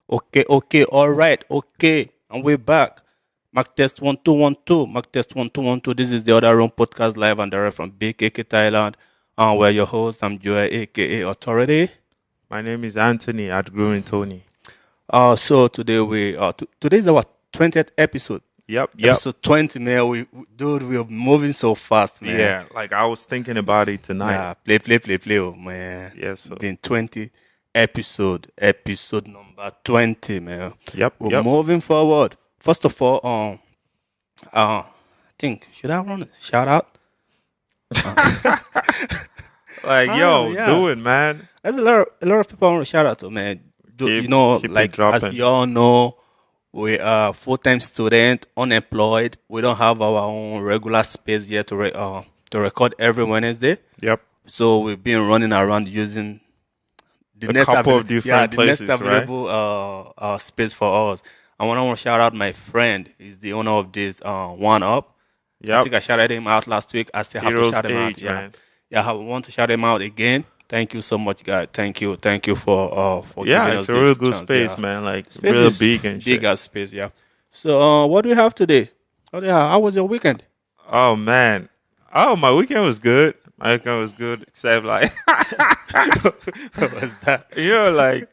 Okay, all right, okay, and we're back. Mark test 1212. Mark test 1212. This is the Other Room podcast live and direct from BKK Thailand. We're your host. I'm Joy, aka Authority. My name is Anthony at Growing Tony. So today today's our 20th episode. Yep. Episode 20, man. Dude, we're moving so fast, man. Yeah, like I was thinking about it tonight. Yeah, play, oh, man. Yes, sir. Been 20 episode number 20, man. We're Yep. moving forward. First of all, I think should I run a shout out? Like, yo, Yeah. do it, man. There's a lot of people I want to shout out to, man. Keep it Like as dropping. you all know, we are full-time student, unemployed. We don't have our own regular space yet to record every Wednesday. Yep. So we've been running around using the A couple of different places, next available space for us. I want to shout out my friend. He's the owner of this One Up. I Yep. think I shouted him out last week. I still have to Heroes shout him out. Age, Yeah, man. I want to shout him out again. Thank you so much, guys. Thank you for Yeah, giving it's us a real this good chance. space, Yeah. man. Like, Space real is big and big shit. as space. Yeah. So what do we have today? How was your weekend? Oh, man. Oh, my weekend was good. My weekend was good, except, like, What was that? like,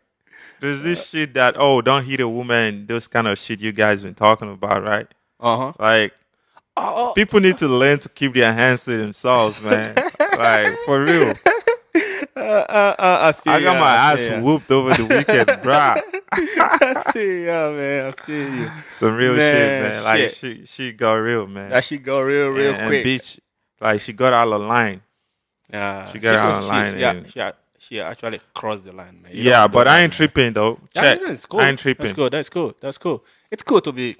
there's this shit that, don't hit a woman, those kind of shit you guys been talking about, right? Uh-huh. Like, Oh, people need to learn to keep their hands to themselves, man. Like, for real. I feel I got ya, my I ass feel ya. whooped over the weekend, bruh. I feel ya, man. I feel you. Some real Man, shit, man. Like, shit. she got real, man. That shit go real and quick. bitch, like, she got out of line. Yeah, She got out of line. and- she actually crossed the line, man. You yeah, don't do but that, I ain't man. tripping, though. Yeah, Check. it's cool. I ain't tripping. That's cool. It's cool to be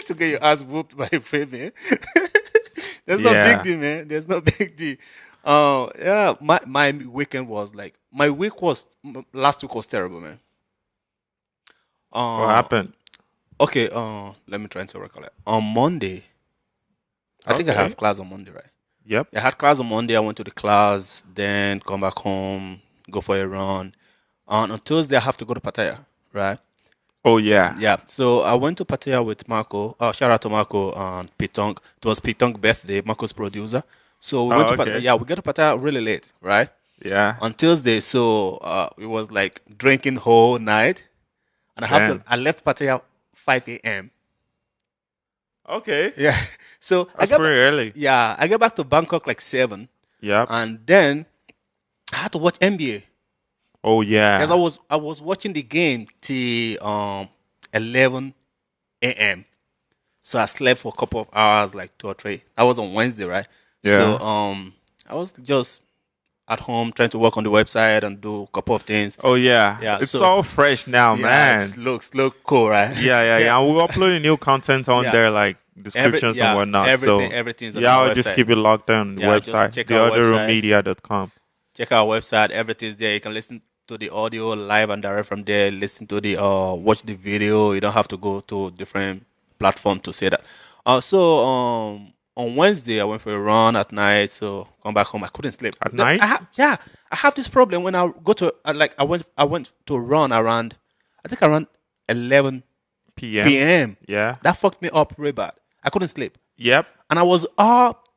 to get your ass whooped by a female. There's no Yeah. big deal, man. There's no big deal. Yeah, my weekend was like last week was terrible, man. What happened? Okay, let me try to recollect. On Monday, I think I Okay. have class on Monday, right? Yep. I had class on Monday. I went to the class, then come back home, go for a run. And on Tuesday, I have to go to Pattaya, right? Oh, yeah. Yeah. So I went to Pattaya with Marco. Shout out to Marco and Pitong. It was Pitong's birthday, Marco's producer. So we went to okay. Pattaya. Yeah, we got to Pattaya really late, right? Yeah. On Tuesday, so it was like drinking whole night. And Damn. I left Pattaya 5 a.m. Okay. Yeah. So That's pretty early. I get back to Bangkok like 7. Yep. And then I had to watch NBA. Oh, yeah. Because I was watching the game till 11 a.m. So I slept for a couple of hours, like 2 or 3. That was on Wednesday, right? Yeah. So I was just at home trying to work on the website and do a couple of things. Oh, yeah. Yeah, It's so- all fresh now, man. it look cool, right? Yeah. And we're uploading new content on Yeah. there, like descriptions and whatnot. Everything's on yeah, our I'll just website. keep it locked on the Yeah, just website, check our website. theotherroommedia.com. Check our website. Everything's there. You can listen to the audio live and direct from there. Listen to the watch the video. You don't have to go to different platform to say that. On Wednesday I went for a run at night. So come back home, I couldn't sleep. At night? I have this problem when I go to I went to run around. I think around 11 PM. p.m. Yeah. That fucked me up really bad. I couldn't sleep. Yep. And I was up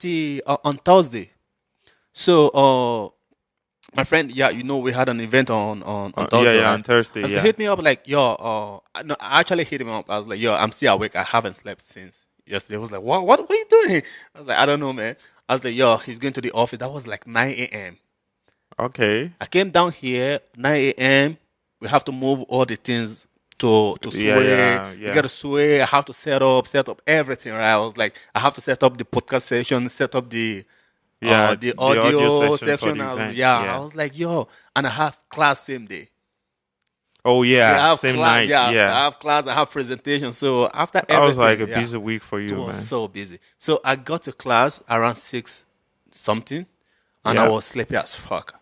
on Thursday. So my friend, we had an event on Thursday. Yeah, right? on Thursday. He Yeah. hit me up like, no, I actually hit him up. I was like, yo, I'm still awake. I haven't slept since yesterday. He was like, what are you doing? I was like, I don't know, man. I was like, yo, he's going to the office. That was like 9 a.m. Okay. I came down here 9 a.m. We have to move all the things to sway. Yeah. You got to sway. I have to set up everything. Right? I was like, I have to set up the podcast session, set up the The audio audio section. for the I was, event, yeah, yeah. I was like, yo, and I have class same day. Oh, I yeah. have Same class, night. I Yeah. have class. I have presentation. So after everything, That was like a yeah, busy week for it you, was man. so busy. So I got to class around 6 something, and Yeah. I was sleepy as fuck.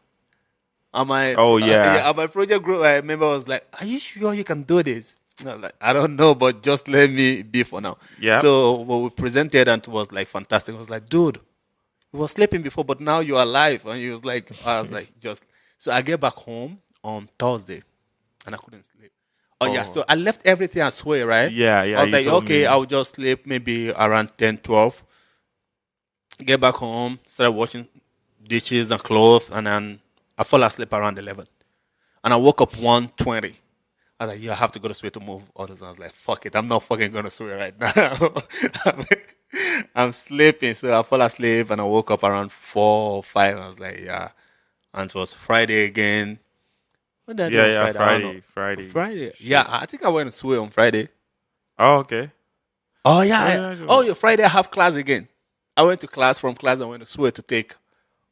And my Oh, yeah. and my project group, I remember was like, "Are you sure you can do this?" And I was like, I don't know, but just let me be for now. Yeah. So when we presented, and it was like fantastic. I was like, dude, you were sleeping before, but now you're alive. And he was like, I was like, just. So I get back home on Thursday, and I couldn't sleep. Oh, yeah. So I left everything at Sway, right? Yeah, I was you like, told okay, me. I'll just sleep maybe around 10, 12. Get back home, start washing dishes and clothes, and then I fall asleep around 11. And I woke up 1:20. I was like, yeah, I have to go to Sway to move orders. I was like, fuck it, I'm not fucking going to Sway right now. I'm sleeping, so I fall asleep, and I woke up around 4 or 5. I was like, yeah. And it was Friday again. What did I do on Yeah, Friday? I don't know. Friday. Friday. Shit. Yeah, I think I went to Sway on Friday. Oh, okay. Oh, What did yeah. I do? Oh, yeah, Friday I have class again. I went to class. From class, I went to Sway to take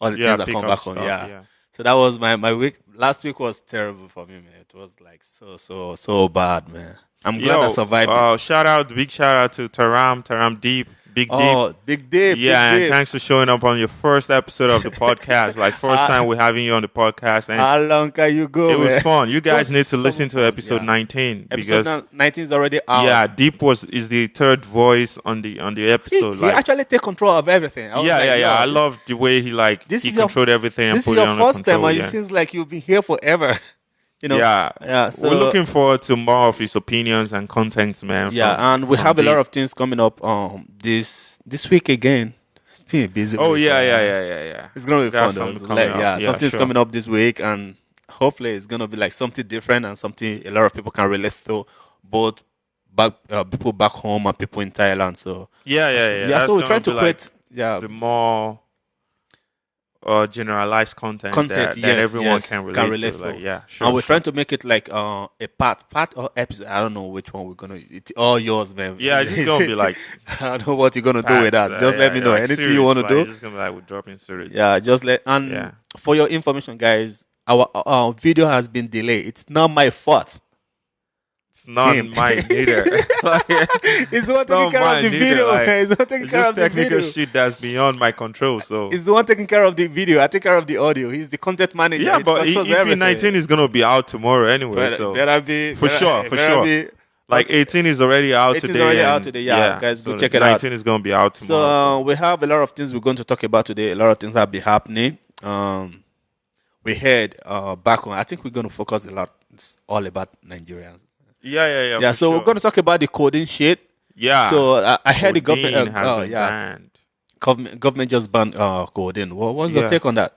all the things I pick come up back on. stuff, Yeah. So that was my week. Last week was terrible for me, man. It was like so bad, man. I'm glad I survived it. Big shout out to Taram Deep, Big Deep. Oh, big dip. Yeah, big and dip. thanks for showing up on your first episode of the podcast. Like first time we're having you on the podcast, and How long can you go, it was man? fun. You guys Just need to so listen to fun, episode yeah. 19 Episode because 19 is already out. yeah, Deep is the third voice on the episode. He actually take control of everything. I was like, yo, I love the way he This he is your- controlled everything and This is put it your under first time, control. and Yeah. it seems like you've been here forever. You know? Yeah. So, We're looking forward to more of his opinions and contents, man. Yeah, and we have a lot of things coming up this week again. It's been busy. Oh week, yeah. It's gonna be There's fun though. something coming up. Yeah, Something's sure. coming up this week, and hopefully it's gonna be like something different and something a lot of people can relate to, both people back home and people in Thailand. So Yeah. so we're trying to be create the more generalized content that yes, everyone yes, can relate to. to. Like, yeah, sure. And we're trying to make it like a part or episode. I don't know which one we're gonna. It's all yours, man. Yeah, it's just gonna be like I don't know what you're gonna do with that. packs, Just let me know like anything series, you want to like, do. It's just gonna be like we're dropping series. Yeah, just let for your information, guys. Our video has been delayed. It's not my fault. It's not Him. mine neither. It's the one taking not care of mine the neither, video. like, Man. It's the one taking It's care just of the technical video. shit that's beyond my control. So It's the one taking care of the video. I take care of the audio. He's the content manager. yeah, He but controls EP everything. 19 is gonna be out tomorrow anyway. So better be for sure. be- Like 18 is already out 18 is today. already out and- today, yeah, guys, go so check it out. 19 is gonna be out So tomorrow. we have a lot of things we're going to talk about today. A lot of things that be happening. We heard back home. I think we're going to focus a lot. It's all about Nigerians. Yeah. Yeah, for so sure. we're going to talk about the coding shit. Yeah. So I heard the Codeine government. has been banned. Government just banned coding. What's your Yeah. take on that?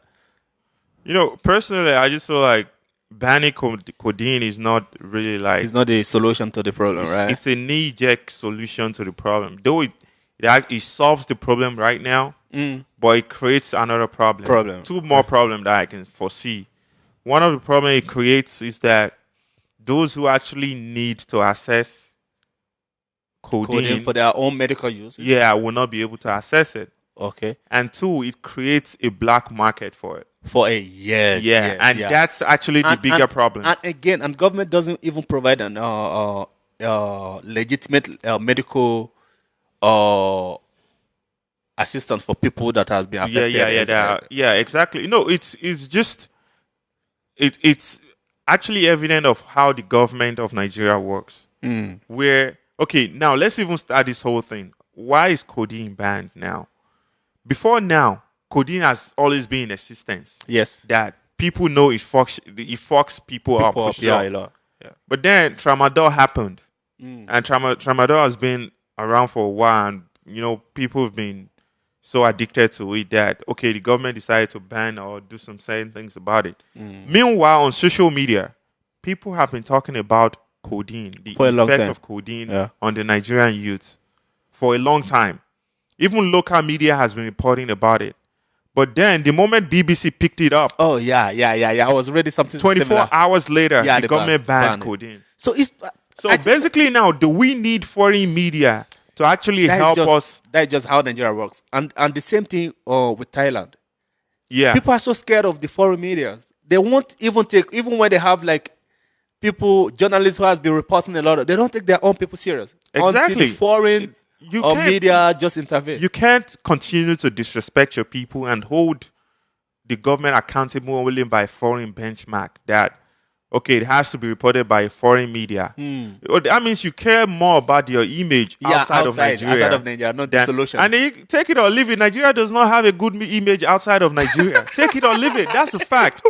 You know, personally, I just feel like banning codeine is not really like It's not the solution to the problem, right? it's a knee-jerk solution to the problem. Though it solves the problem right now, but it creates another problem. Two more problems that I can foresee. One of the problems it creates is that those who actually need to access codeine for their own medical use. will not be able to access it. Okay. And two, it creates a black market for it. Yes, That's actually the bigger problem. And again, and government doesn't even provide an legitimate medical assistance for people that has been affected. Yeah, exactly. No, it's just it's actually evident of how the government of Nigeria works. Where now let's even start this whole thing. Why is codeine banned now? Before now, codeine has always been in existence. Yes. That people know it fucks people up for sure. Yeah, a lot. Yeah. But then tramadol happened. And tramadol has been around for a while, and people have been so addicted to it that the government decided to ban or do some certain things about it. Meanwhile, on social media, people have been talking about codeine, the For a long effect time. of codeine on the Nigerian youth for a long time. Even local media has been reporting about it. But then, the moment BBC picked it up, Oh yeah. I was reading something 24 similar. hours later, Yeah, the they government banned banned it. codeine. So it's So basically now, do we need foreign media to actually help us? That's just how Nigeria works. And the same thing with Thailand. Yeah. People are so scared of the foreign media. They won't even even when they have like journalists who has been reporting a lot, they don't take their own people serious. Until Exactly. the foreign media just intervene. You can't continue to disrespect your people and hold the government accountable only by foreign benchmark that, it has to be reported by foreign media. That means you care more about your image outside of Nigeria. Outside of Nigeria, not the solution. And then take it or leave it. Nigeria does not have a good image outside of Nigeria. Take it or leave it. That's a fact.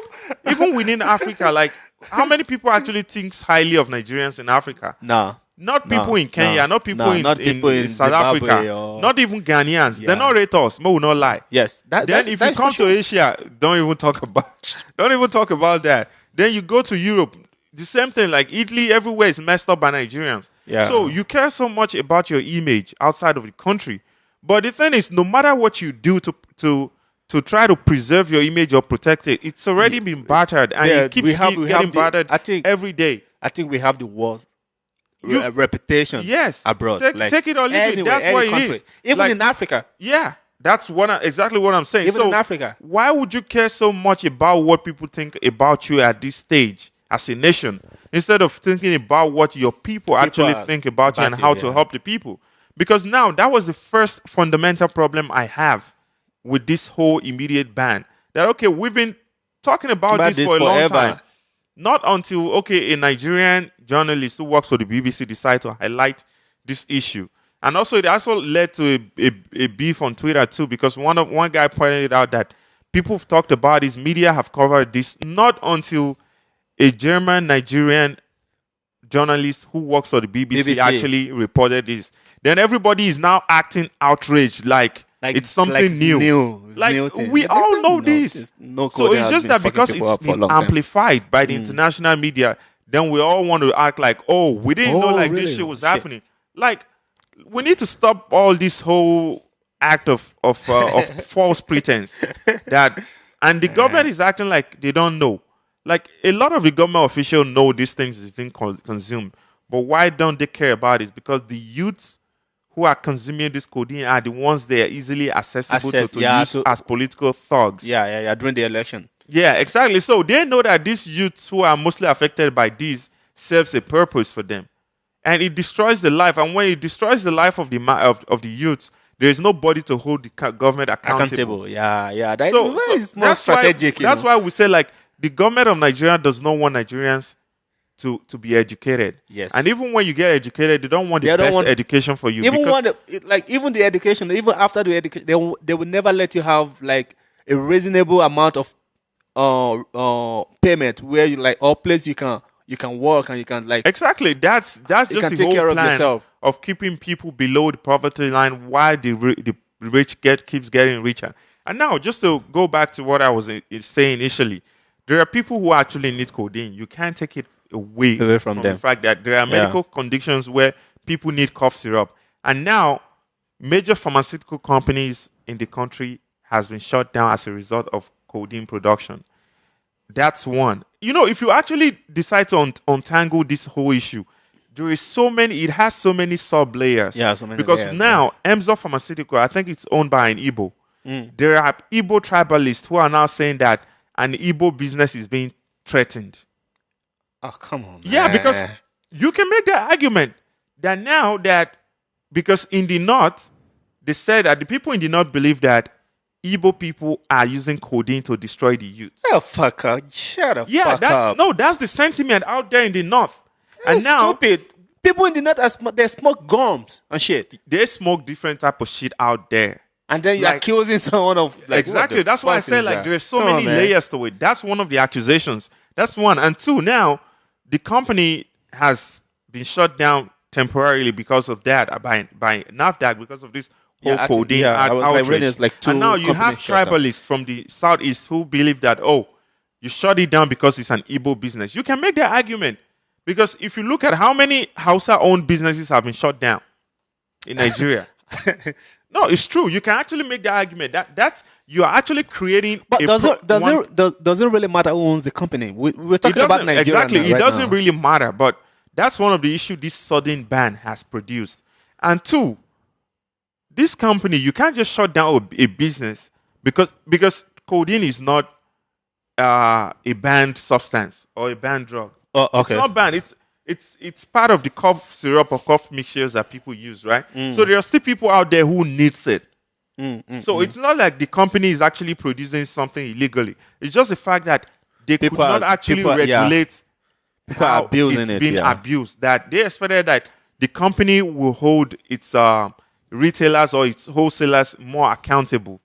Even within Africa, like how many people actually thinks highly of Nigerians in Africa? No. Not people in Kenya, not people in South Zimbabwe Africa, not even Ghanaians. They not rate us. Mo will not lie. Yes. Then if you come to Asia, don't even talk about that. Then you go to Europe, the same thing. Like Italy, everywhere is messed up by Nigerians. Yeah. So you care so much about your image outside of the country, but the thing is, no matter what you do to try to preserve your image or protect it, it's already been battered, and it keeps getting battered. Every day. I think we have the worst reputation. Yes, abroad. Take it or leave it. That's what it is. Even in Africa. Yeah, that's exactly what I'm saying. Even in Africa. Why would you care so much about what people think about you at this stage as a nation, instead of thinking about what your people actually think about you and how to help the people? Because now that was the first fundamental problem I have with this whole immediate ban. That, okay, we've been talking about this for a long time. Not until, a Nigerian journalist who works for the BBC decided to highlight this issue. And also, it also led to a beef on Twitter too, because one guy pointed out that people have talked about this, media have covered this, not until a German Nigerian journalist who works for the BBC actually reported this. Then everybody is now acting outraged, like it's something new. We all know this. So it's just that because it's been amplified by the international media, then we all want to act like, we didn't know this shit was happening. Like, we need to stop all this whole act of false pretense and the government is acting like they don't know. Like, a lot of the government officials know these things is being consumed, but why don't they care about it? Because the youths who are consuming this codeine are the ones they are easily accessible to use as political thugs. During the election. Yeah, exactly. So they know that these youths who are mostly affected by this serves a purpose for them. And it destroys the life. And when it destroys the life of the youths, there is nobody to hold the government accountable. Yeah. That's more strategic. That's why we say, like, the government of Nigeria does not want Nigerians to be educated. Yes. And even when you get educated, they don't want the best education for you. Even the education, even after the education, they will never let you have like a reasonable amount of payment where you like or place you can work and you can like exactly. That's just the take care whole of plan yourself of keeping people below the poverty line while the rich keeps getting richer. And now, just to go back to what I was saying initially, there are people who actually need codeine. You can't take it away from them. The fact that there are medical conditions where people need cough syrup. And now, major pharmaceutical companies in the country has been shut down as a result of codeine production. That's one. You know, if you actually decide to untangle this whole issue, it has so many sub-layers. Yeah, so many because layers, now, Emzo Pharmaceutical, I think it's owned by an Igbo. There are Igbo tribalists who are now saying that an Igbo business is being threatened. Oh, come on, man. Yeah, because you can make the argument that now that, because in the North, they said that the people in the North believe that Igbo people are using codeine to destroy the youth. Oh, fuck up. Shut the fuck up. No, that's the sentiment out there in the North. And now, stupid. People in the North, they smoke gums and shit. They smoke different type of shit out there. And then you're accusing someone of like exactly. That's why I said like there's so many layers to it. That's one of the accusations. That's one. And two, now the company has been shut down temporarily because of that by NAFDAC because of this whole codeine outrage. And now you have tribalists from the southeast who believe that you shut it down because it's an Igbo business. You can make that argument because if you look at how many Hausa-owned businesses have been shut down in Nigeria. No, it's true. You can actually make the argument that you are actually creating. But doesn't really matter who owns the company. We're talking about Nigeria. Exactly, it doesn't really matter. But that's one of the issues this sudden ban has produced. And two, this company, you can't just shut down a business because codeine is not a banned substance or a banned drug. Oh, okay. It's not banned. It's part of the cough syrup or cough mixtures that people use, right? So there are still people out there who needs it. So it's not like the company is actually producing something illegally. It's just the fact that they could not actually regulate how it's been abused. That they expected that the company will hold its retailers or its wholesalers more accountable.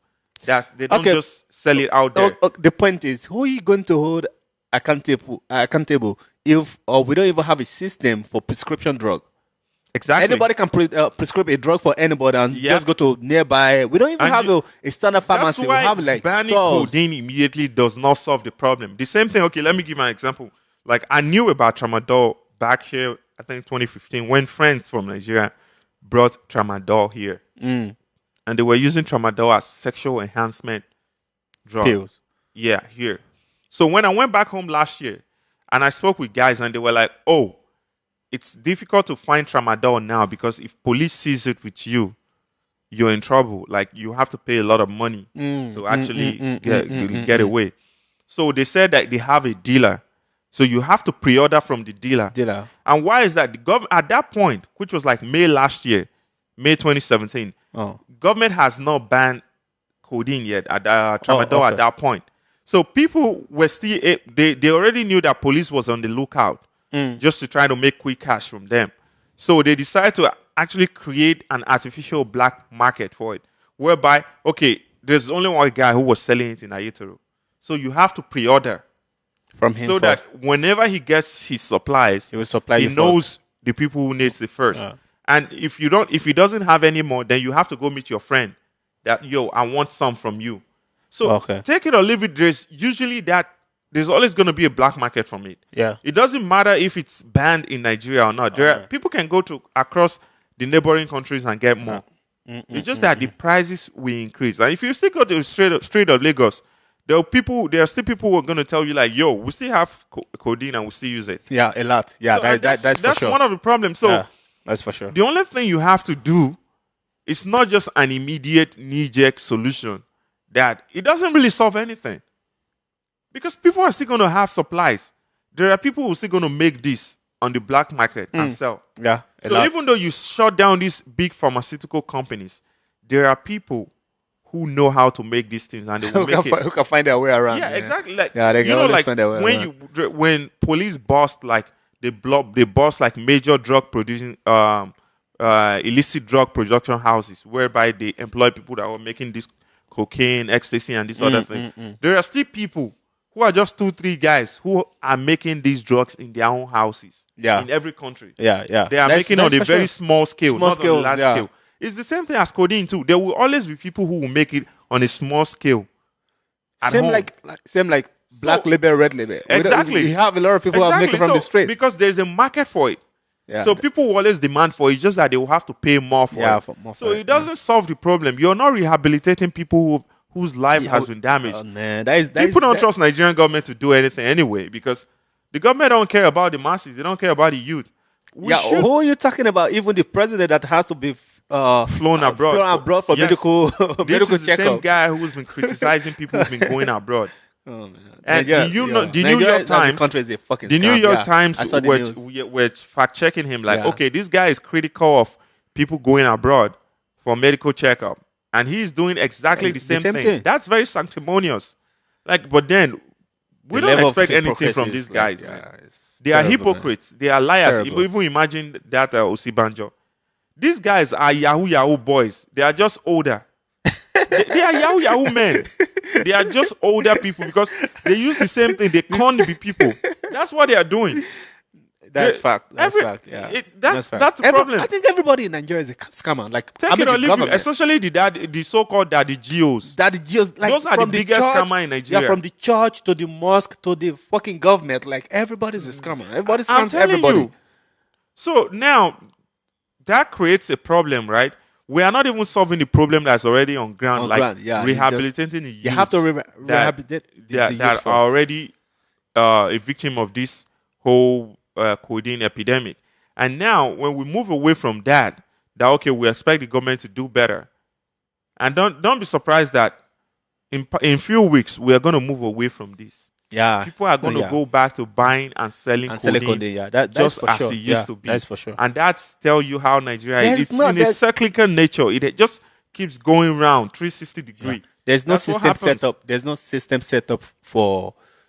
That they don't just sell it out there. The point is, who are you going to hold accountable if we don't even have a system for prescription drug. Exactly. Anybody can prescribe a drug for anybody and just go to nearby. We don't even have a standard pharmacy. That's why we have like banning stores. codeine immediately does not solve the problem. The same thing. Okay, let me give an example. Like I knew about tramadol back here, I think 2015, when friends from Nigeria brought tramadol here, and they were using tramadol as sexual enhancement drug. Pills. Yeah, here. So when I went back home last year, and I spoke with guys, and they were like, "Oh, it's difficult to find tramadol now because if police sees it with you, you're in trouble. Like you have to pay a lot of money to actually get away." So they said that they have a dealer. So you have to pre-order from the dealer. And why is that? At that point, which was like May last year, May 2017, government has not banned codeine yet, tramadol at that point. So people were still, they already knew that police was on the lookout just to try to make quick cash from them. So they decided to actually create an artificial black market for it, whereby, okay, there's only one guy who was selling it in Ayetoro. So you have to pre-order from him so first. that whenever he gets his supplies, he will supply he knows the people who needs it first. And if he doesn't have any more, then you have to go meet your friend that, yo, I want some from you. So take it or leave it. There's always going to be a black market from it. Yeah. It doesn't matter if it's banned in Nigeria or not. People can go to across the neighboring countries and get more. It's just that the prices will increase. And if you still go to the Strait of Lagos, there are still people who are going to tell you like, yo, we still have codeine and we still use it. Yeah, a lot. Yeah, so that's for sure. That's one of the problems. So that's for sure. The only thing you have to do is not just an immediate knee-jerk solution that it doesn't really solve anything. Because people are still going to have supplies. There are people who are still going to make this on the black market and sell. Yeah. So even though you shut down these big pharmaceutical companies, there are people who know how to make these things and they will who can find their way around. Yeah, exactly. Like they can always find their way around. When police bust like they bust like major drug producing illicit drug production houses whereby they employ people that were making this cocaine, ecstasy, and this other thing. There are still people who are just 2-3 guys who are making these drugs in their own houses. Yeah. In every country. Yeah. They are making on a very small scale, not on a large scale. It's the same thing as codeine too. There will always be people who will make it on a small scale. Same like black label, red label. Exactly. You have a lot of people who are making from the street. Because there's a market for it. Yeah. So people will always demand for it, just that they will have to pay more for it. So it doesn't solve the problem. You're not rehabilitating people whose life has been damaged. Oh, man. People don't trust Nigerian government to do anything anyway because the government don't care about the masses. They don't care about the youth. Who are you talking about? Even the president that has to be flown abroad for medical checkup. This is the same guy who's been criticizing people who've been going abroad. Oh, man. And the New York Times, country is a fucking the scam. New York Times were fact checking him like, okay, this guy is critical of people going abroad for medical checkup, and he's doing exactly the same thing. That's very sanctimonious. Like, but then we don't expect anything from these guys. They are hypocrites. Man. They are liars. Even imagine that Osibanjo. These guys are Yahoo boys. They are just older. they are Yahoo men. They are just older people because they use the same thing. They con the people. That's what they are doing. That's fact. That's fact. Yeah. That's the problem. I think everybody in Nigeria is a scammer. Like, take it or leave it. Especially the so-called daddy geos. Daddy geos, like, those are the biggest scammer in Nigeria. Yeah, from the church to the mosque to the fucking government. Like, everybody's a scammer. Everybody scams everybody. You. So now that creates a problem, right? We are not even solving the problem that's already on ground, rehabilitating the youth. You have to rehabilitate the youth that are already a victim of this whole codeine epidemic. And now, when we move away from that, okay, we expect the government to do better. And don't be surprised that in few weeks we are going to move away from this. Yeah, people are going to go back to buying and selling codeine. Yeah, that's just for as sure. It used to be. That's for sure. And that's tell you how Nigeria is. It's in a cyclical nature. It just keeps going round 360 degree. Yeah. There's no system set up. There's no system set up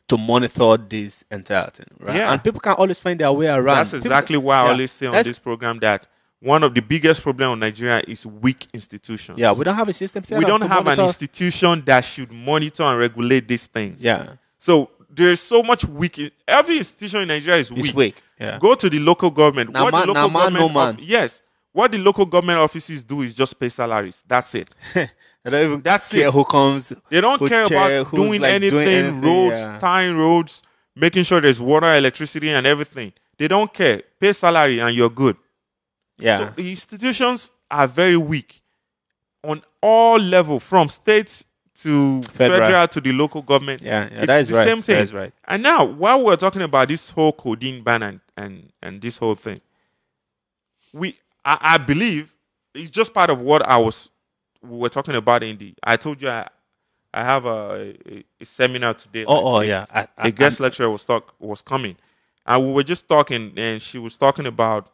to monitor this entire thing, right? Yeah. And people can always find their way around. That's exactly why I always say on this program that one of the biggest problems in Nigeria is weak institutions. Yeah, we don't have a system set up. We don't have an institution that should monitor and regulate these things. Yeah. So there's so much weak. Every institution in Nigeria is weak. It's weak. Yeah. Go to the local government. Now man, now man, no man. Yes. What the local government offices do is just pay salaries. That's it. They don't even That's care it. who comes. They don't who care chair, about who's doing, like anything, roads, yeah. tying roads, making sure there's water, electricity, and everything. They don't care. Pay salary and you're good. Yeah. So the institutions are very weak on all levels, from states to federal to the local government. Yeah, it's that is the right. same thing. That is right. And now, while we're talking about this whole codeine ban and this whole thing, I believe it's just part of what we were talking about in the. I told you I have a seminar today. Yeah. A guest lecturer was coming, and we were just talking, and she was talking about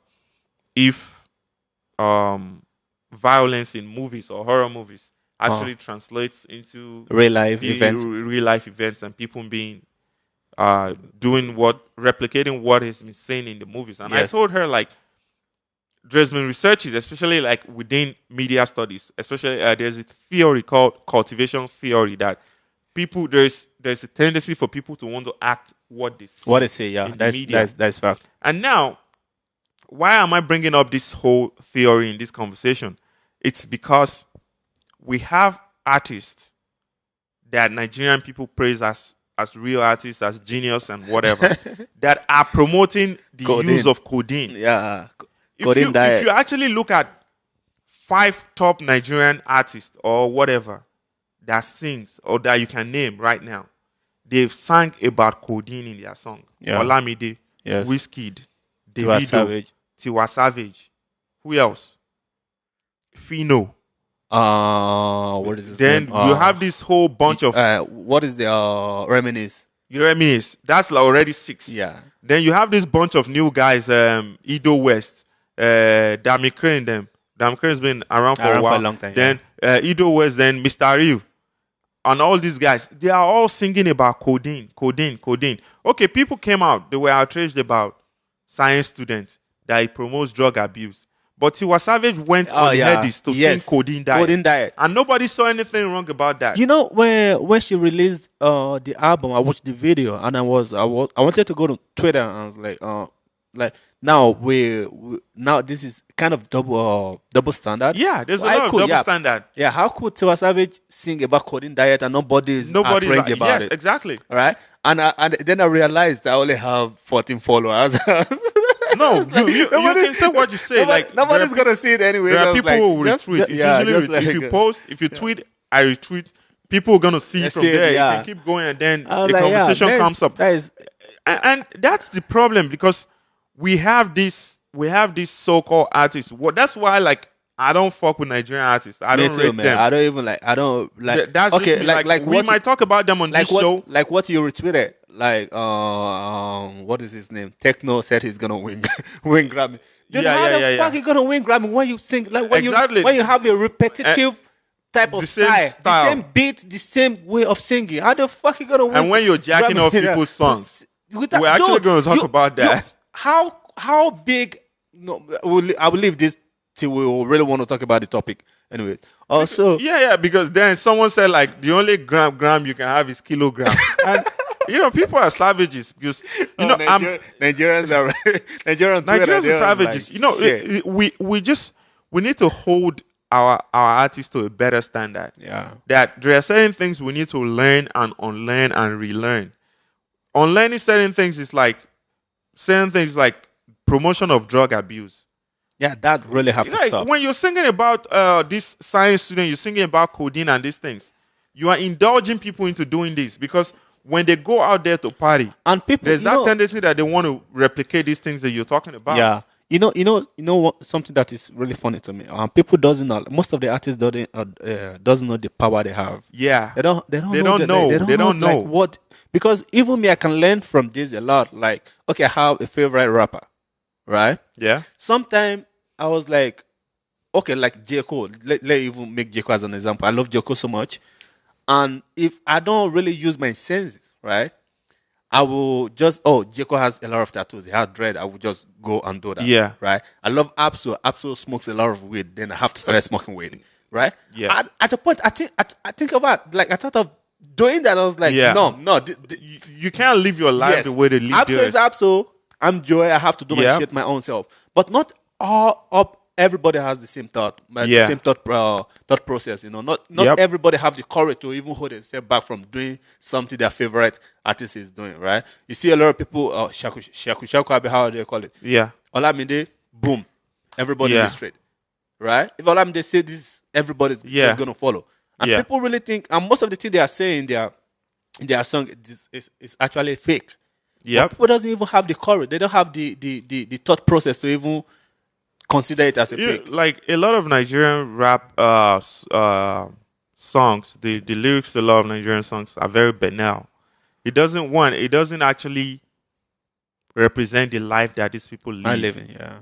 if violence in movies or horror movies actually translates into real life events and people being replicating what has been seen in the movies. And I told her, like, there's been researches, especially like within media studies, especially there's a theory called cultivation theory that people there's a tendency for people to want to act what they say. Yeah, that's fact. And now, why am I bringing up this whole theory in this conversation? It's because we have artists that Nigerian people praise as real artists, as genius and whatever, that are promoting the use of codeine. Yeah. If you actually look at 5 top Nigerian artists or whatever that sings or that you can name right now, they've sang about codeine in their song. Yeah. Olamide, Wizkid, Davido, Tiwa Savage. Who else? Fino. What is this? Then name? You have this whole bunch of what is the Reminisce? Reminisce. That's like already 6. Yeah. Then you have this bunch of new guys, Ido West, Dami Crane. Dami Crane's been around for a while. For a long time. Then Ido West, then Mr. Real. And all these guys, they are all singing about codeine. Okay, people came out. They were outraged about science students that he promotes drug abuse. But Tiwa Savage went on the headies to sing Codeine Diet. And nobody saw anything wrong about that. You know, when she released the album, I watched the video and I wanted to go to Twitter and I was like now now this is kind of double standard. Yeah, there's a lot of double standard. Yeah, how could Tiwa Savage sing about Codeine Diet and nobody's outraged about it? Yes, exactly. All right, and then I realized I only have 14 followers. No, you can say what you say. Nobody's gonna see it anyway. There are people who will retweet. If you post, if you tweet, I retweet. People are gonna see from there. You can keep going, and then the conversation comes up. And that's the problem, because we have these so-called artists. That's why, I don't fuck with Nigerian artists. I don't rate them. I don't like. That's okay. Like we might talk about them on this show. Like what you retweeted. Like what is his name? Tekno said he's gonna win Grammy. Dude, how the fuck you gonna win Grammy when you sing when you have a repetitive type of style, the same beat, the same way of singing? How the fuck you gonna win? And when you're jacking off people's songs, we're actually going to talk about that. How big? No, I will leave this till we really want to talk about the topic. Anyway, also because then someone said the only gram you can have is kilogram, and people are savages because Nigerians are savages. We need to hold our artists to a better standard. Yeah, that there are certain things we need to learn and unlearn and relearn. Unlearning certain things is like promotion of drug abuse. Yeah, that really have to stop. When you're singing about this science student, you're singing about codeine and these things, you are indulging people into doing this, because when they go out there to party, and people, there's that tendency that they want to replicate these things that you're talking about. Yeah, you know what? Something that is really funny to me. People doesn't know. Most of the artists doesn't know the power they have. Yeah, they don't know. Like, what? Because even me, I can learn from this a lot. Like, okay, I have a favorite rapper, right? Yeah. Sometimes I was like, okay, like J.Cole. Let even make J.Cole as an example. I love J.Cole so much. And if I don't really use my senses, right, I will just, J.Cole has a lot of tattoos. He has dread. I will just go and do that. Yeah. Right? I love Absol. Absol smokes a lot of weed. Then I have to start smoking weed. Right? Yeah. At a point, I think of that. Like, I thought of doing that, I was like, Yeah. no. You can't live your life the way they live theirs. I'm Joy. I have to do my Yeah. shit my own self. But not all up. Everybody has the same thought, the same thought process. Not Yep. everybody have the courage to even hold themselves back from doing something their favorite artist is doing. Right? You see a lot of people, shaku, how do they call it? Yeah. Olamide, boom, everybody in Yeah. the street. Right? If Olamide say this, everybody's just gonna follow. And Yeah. people really think, and most of the thing they are saying in their song is actually fake. Yep. But people doesn't even have the courage. They don't have the thought process to even consider it as a fake. Like a lot of Nigerian rap songs, the lyrics to a lot of Nigerian songs are very banal. It doesn't actually represent the life that these people live. I'm living, yeah.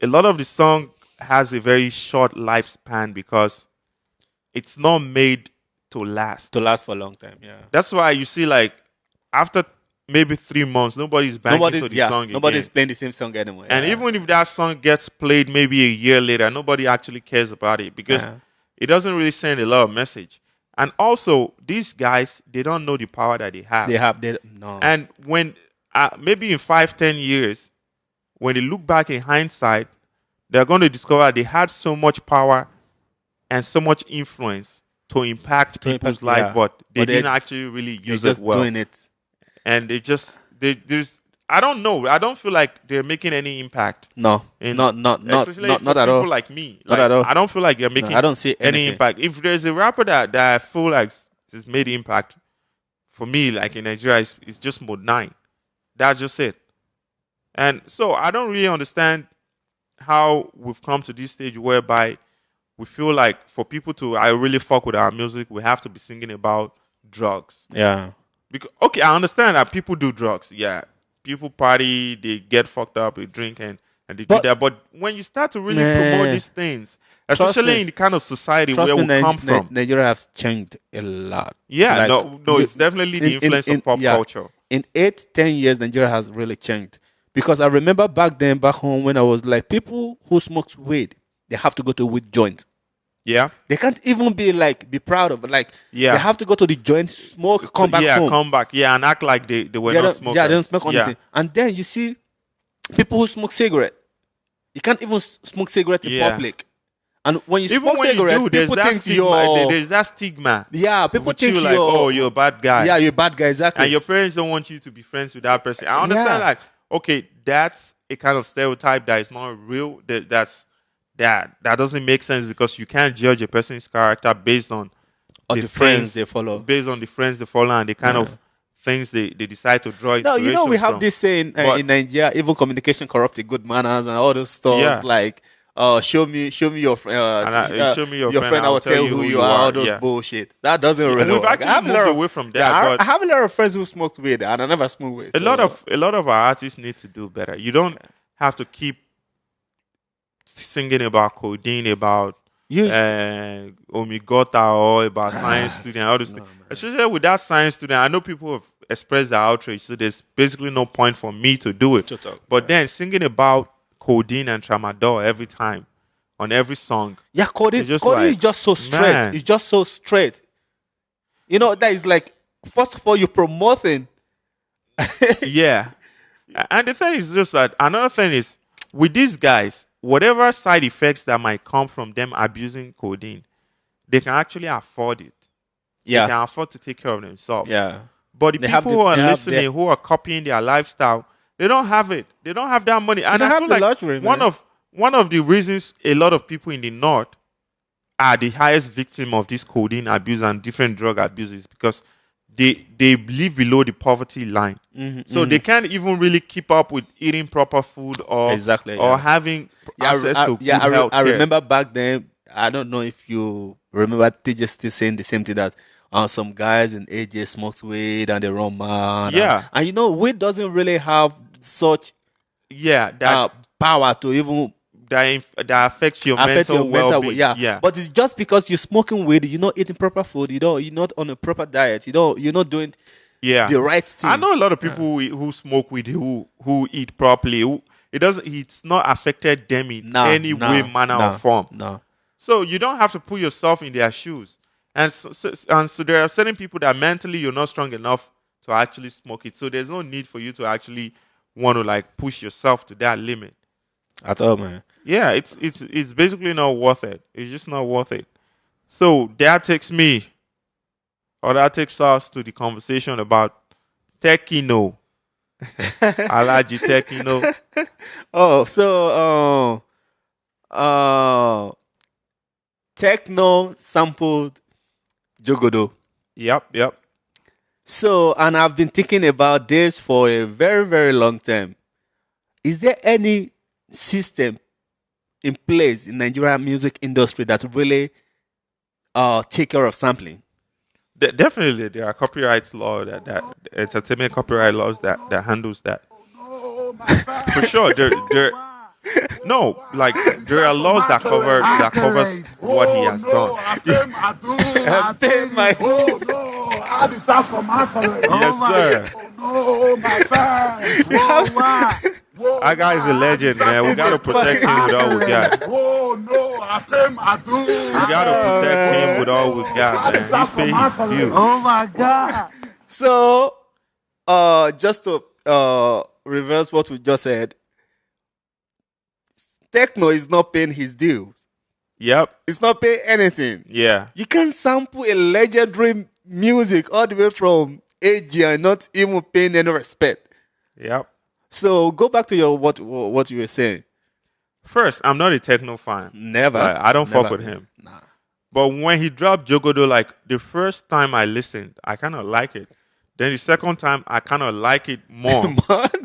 A lot of the song has a very short lifespan because it's not made to last. To last for a long time, yeah. That's why you see, like, after maybe 3 months, nobody's banging to the song again. Nobody's playing the same song anymore. And even if that song gets played maybe a year later, nobody actually cares about it because it doesn't really send a lot of message. And also, these guys, they don't know the power that they have. No. And when maybe in 5-10 years, when they look back in hindsight, they're going to discover they had so much power and so much influence to impact people's life, but they didn't actually really use it well. Doing it. And there's I don't know. I don't feel like they're making any impact. No, not at all. People like me, not at all. I don't feel like they're making. I don't see any impact. If there's a rapper that I feel like has made impact for me, like in Nigeria, it's just Mode 9. That's just it. And so I don't really understand how we've come to this stage whereby we feel like for people to really fuck with our music, we have to be singing about drugs. Yeah. Because, okay, I understand that people do drugs. Yeah. People party, they get fucked up, they drink and they do that. But when you start to really promote these things, especially in the kind of society where we come from. Nigeria has changed a lot. Yeah, like, no, it's definitely the influence of pop culture. In 8-10 years, Nigeria has really changed. Because I remember back home when I was like, people who smoked weed, they have to go to a weed joint. Yeah. They can't even be proud of it. Like, they have to go to the joint, smoke, come back home. Yeah, come back. Yeah, and act like they were not smokers. Yeah, they don't smoke anything. And then you see people who smoke cigarette. You can't even smoke cigarette in public. And when you smoke cigarette, people think there's that stigma. Yeah, people think you're like, oh, you're a bad guy. Yeah, you're a bad guy, exactly. And your parents don't want you to be friends with that person. I understand, like, okay, that's a kind of stereotype that is not real. That doesn't make sense because you can't judge a person's character based on the friends they follow. Based on the friends they follow and the kind of things they decide to draw inspiration No, we have from. this saying in Nigeria, even communication corrupts good manners and all those stuff. Yeah. Like, show me your friend. Show me your friend. I will tell you who you are. All those bullshit. That doesn't really work. We've actually moved away from that. I have a lot of friends who smoked weed, and I never smoked weed. A lot of our artists need to do better. You don't have to keep singing about codeine, about Omigota, or about science student, all this thing. Especially with that science student, I know people have expressed their outrage, so there's basically no point for me to do it. But then singing about codeine and tramadol every time on every song. Yeah, codeine is just so straight. Man. It's just so straight. You know, that is like, first of all, you're promoting. Yeah. And the thing is just that another thing is with these guys, whatever side effects that might come from them abusing codeine, they can actually afford it. Yeah. They can afford to take care of themselves. Yeah. But the people who are listening, who are copying their lifestyle, they don't have it. They don't have that money. And I feel like luxury, one of the reasons a lot of people in the North are the highest victim of this codeine abuse and different drug abuses because they live below the poverty line. So they can't even really keep up with eating proper food or having access to good health care. I remember back then, I don't know if you remember TJ still saying the same thing that some guys in AJ smoked weed and they run mad. Yeah. And you know, weed doesn't really have such power to even that affects your mental well-being. Yeah. But it's just because you're smoking weed, you're not eating proper food, you're not on a proper diet, you're not doing the right thing. I know a lot of people who smoke weed who eat properly. It's not affected them in any way, manner, or form. No. So you don't have to put yourself in their shoes. And so there are certain people that mentally you're not strong enough to actually smoke it. So there's no need for you to actually want to like push yourself to that limit. At all, man. Yeah, it's basically not worth it. It's just not worth it. So that takes us to the conversation about Tekno. Alaji Tekno. Oh, so Tekno sampled Jogodo. Yep. So, and I've been thinking about this for a very, very long time. Is there any system in place in Nigerian music industry that really take care of sampling? Definitely, there are copyright law that entertainment copyright laws that handles that. For sure, there no, like there are laws that covers what he has done. I pay my Yes, sir. That guy is a legend, man. We gotta protect him with all we got. We gotta protect him with all we got, man. He's paid his due. Oh my God. So, just to reverse what we just said, Tekno is not paying his dues. Yep. It's not paying anything. Yeah. You can sample a legendary music all the way from AG and not even paying any respect. Yep. So go back to your what you were saying. First, I'm not a Tekno fan. Never. I don't fuck with him. Nah. But when he dropped Jogodo, like the first time I listened, I kind of like it. Then the second time, I kind of like it more.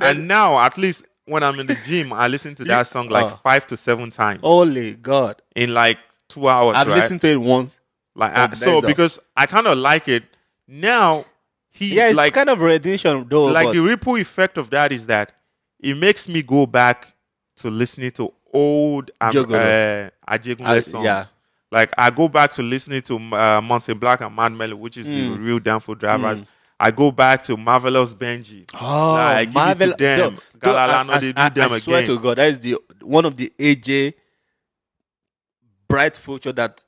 And now, at least when I'm in the gym, I listen to that song like 5 to 7 times. Holy God. In like 2 hours, I've right? listened to it once. Like because I kind of like it. Now, it's like kind of rendition though. Like the ripple effect of that is that it makes me go back to listening to old Ajegunle songs. Yeah. Like I go back to listening to Monte Black and Mad Melody, which is the real Danfo Drivers. I go back to Marvelous Benji. Oh, like, Marvelous them. Galalano, they do them I swear again. to God, that is one of the AJ bright future that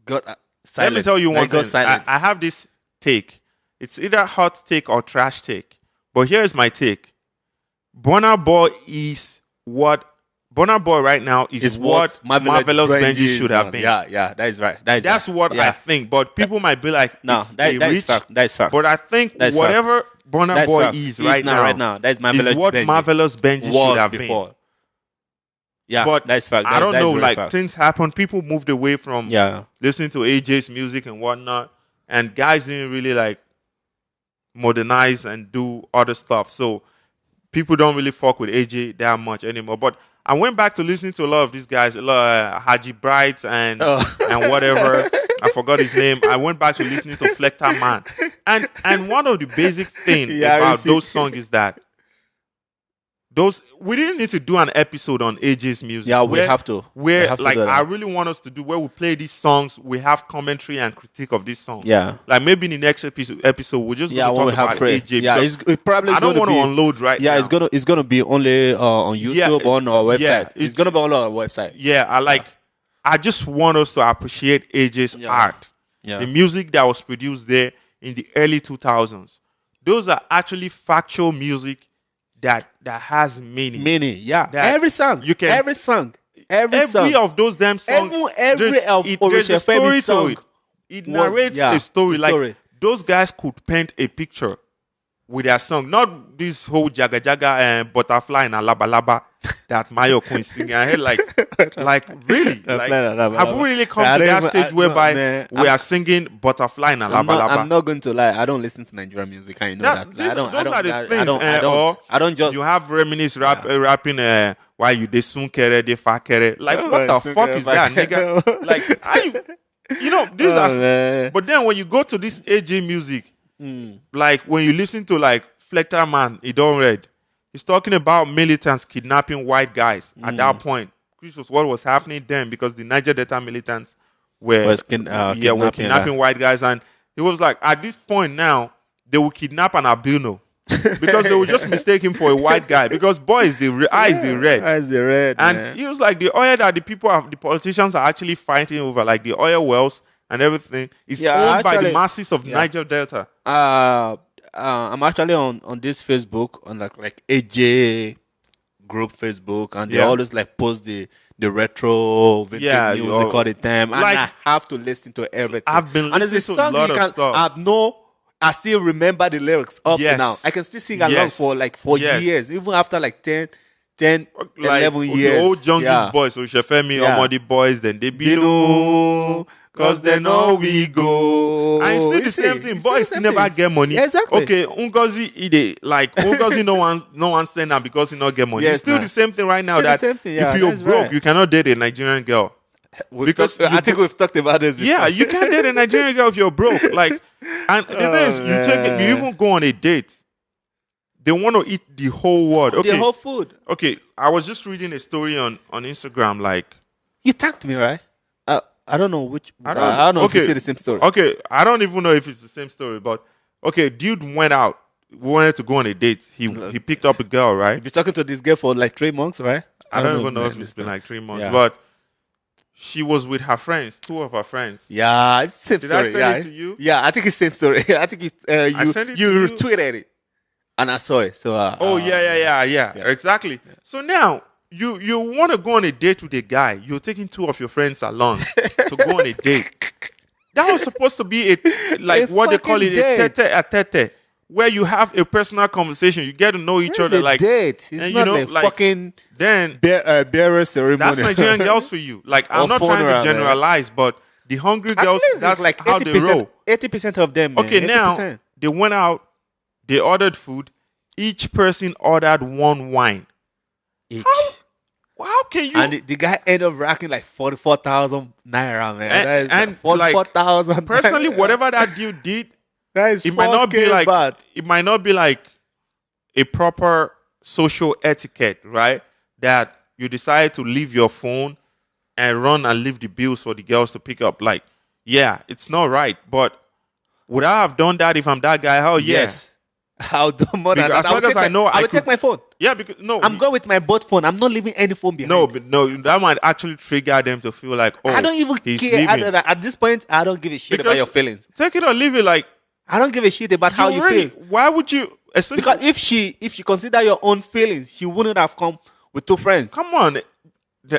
got silent. Let me tell you one thing. Silent. I have this take. It's either hot take or trash take. But here's my take. Burna Boy right now is what Marvelous Benji should have been. Yeah, that is right. That's what I think. But people might be like, no, that is fact. That is fact. But I think whatever Burna Boy is right now, that is Marvelous what Benji Marvelous Benji should have before. been. Yeah, but that's fact. I don't know, like fact. things happen. People moved away from listening to AJ's music and whatnot, and guys didn't really like modernize and do other stuff. So people don't really fuck with AJ that much anymore. But I went back to listening to a lot of these guys, Haji Bright and whatever. I forgot his name. I went back to listening to Flector Man. And one of the basic things about those songs is that we didn't need to do an episode on AJ's music. Yeah, we have to. I really want us to do where we play these songs, we have commentary and critique of these songs. Yeah. Like maybe in the next episode we're just going to talk about AJ. Yeah, it probably I don't want to unload right now. Yeah, it's gonna be only on YouTube on our website. Yeah, it's gonna be on our website. Yeah, I just want us to appreciate AJ's art. Yeah. The music that was produced there in the early 2000s. Those are actually factual music that has meaning. Every song. Every song. Of those damn songs. There's a story to it. It narrates a story. Like those guys could paint a picture with their song. Not this whole jaga jaga and butterfly and laba laba that Mayo Queen singing. I heard like really. Have we really come to that stage whereby we are singing butterfly and laba laba? I'm not going to lie. I don't listen to Nigerian music. I know that. I don't just. You have Reminisce rapping while you de sun kere de fa kere. Like what the fuck is that, nigga? Like these are. But then when you go to this AJ music, like when you listen to like Flector Man, he don't read. He's talking about militants kidnapping white guys. At that point, this was what was happening then because the Niger Delta militants were kidnapping white guys. And it was like, at this point now, they will kidnap an albino because they will just mistake him for a white guy because eyes the red. Eyes the red. And he was like, the oil that the politicians are actually fighting over, like the oil wells and everything is Yeah, owned by the actually, masses of yeah. Niger Delta. I'm actually on this Facebook on like AJ group Facebook, and they Yeah. always like post the retro vintage Yeah, music all the time, and like I have to listen to everything. I've been And it's a listening to a song lot you of can stuff. I still remember the lyrics up to now. Yes. I can still sing along Yes. for Yes. years, even after like 10 Like 11 the years. old Jungies Yeah. boys, Oshefemi, Yeah. Omodi boys, then they be They no, know, cause they know we go. And it's still You the see, same thing. it's still Boys the still same never thing. get money. Yeah, exactly. Okay, Ungozi ide like Ungozi no one send now because he not get money. Yes, It's still man. the same thing right now Still the that same thing, yeah, if you're that's broke, right. you cannot date a Nigerian girl. Because I think we've talked about this before. Yeah, you can't date a Nigerian girl if you're broke. Like, and the thing is, you take it, you even go on a date. They want to eat the whole world. Okay, The whole food. okay. I was just reading a story on Instagram. Like, You tagged me, right? I don't know which. I don't don't know if you okay. see the same story. Okay, I don't even know if it's the same story, but okay, dude went out, wanted to go on a date. He picked up a girl, right? You've been talking to this girl for like 3 months, right? I don't even know if it's been like 3 months, Yeah. but she was with her friends, 2 of her friends. Yeah, it's the same Did story. I send yeah. it to you? Yeah, I think it's the same story. I think it's I sent it you to you. retweeted it, and I saw it. So Oh yeah, exactly. So now you want to go on a date with a guy. You're taking 2 of your friends along to go on a date. That was supposed to be like A what they call fucking it, a date. tete-a-tete, where you have a personal conversation. You get to know each It's other. a Like, date. It's and not you know, a like, fucking then bearer ceremony. that's Nigerian girls for you. Like, I'm Or not trying funeral, to man. generalize, but the hungry At girls, least that's it's like how they 80%. roll. 80% of them. Man. Okay, 80%. now they went out, they ordered food. Each person ordered 1 wine. Each. How can you? And the guy ended up racking like 44,000 naira, man. And- That is and, 44,000. Personally, naira. whatever that dude did, that is it might not be fucking like bad. it might not be like a proper social etiquette, right? That you decide to leave your phone and run and leave the bills for the girls to pick up. Like, yeah, it's not right. But would I have done that if I'm that guy? Hell yeah. Yes. I'll do more than Because that. as long as I know I I will take could- my phone. Yeah, because no, I'm going with my both phone. I'm not leaving any phone behind. no, but no, that might actually trigger them to feel like, oh, I don't even he's care. leaving. At this point, I don't give a shit about Because your feelings. Take it or leave it. Like, I don't give a shit about how you really, feel. why would you? Especially Because if she consider your own feelings, she wouldn't have come with 2 friends. come on,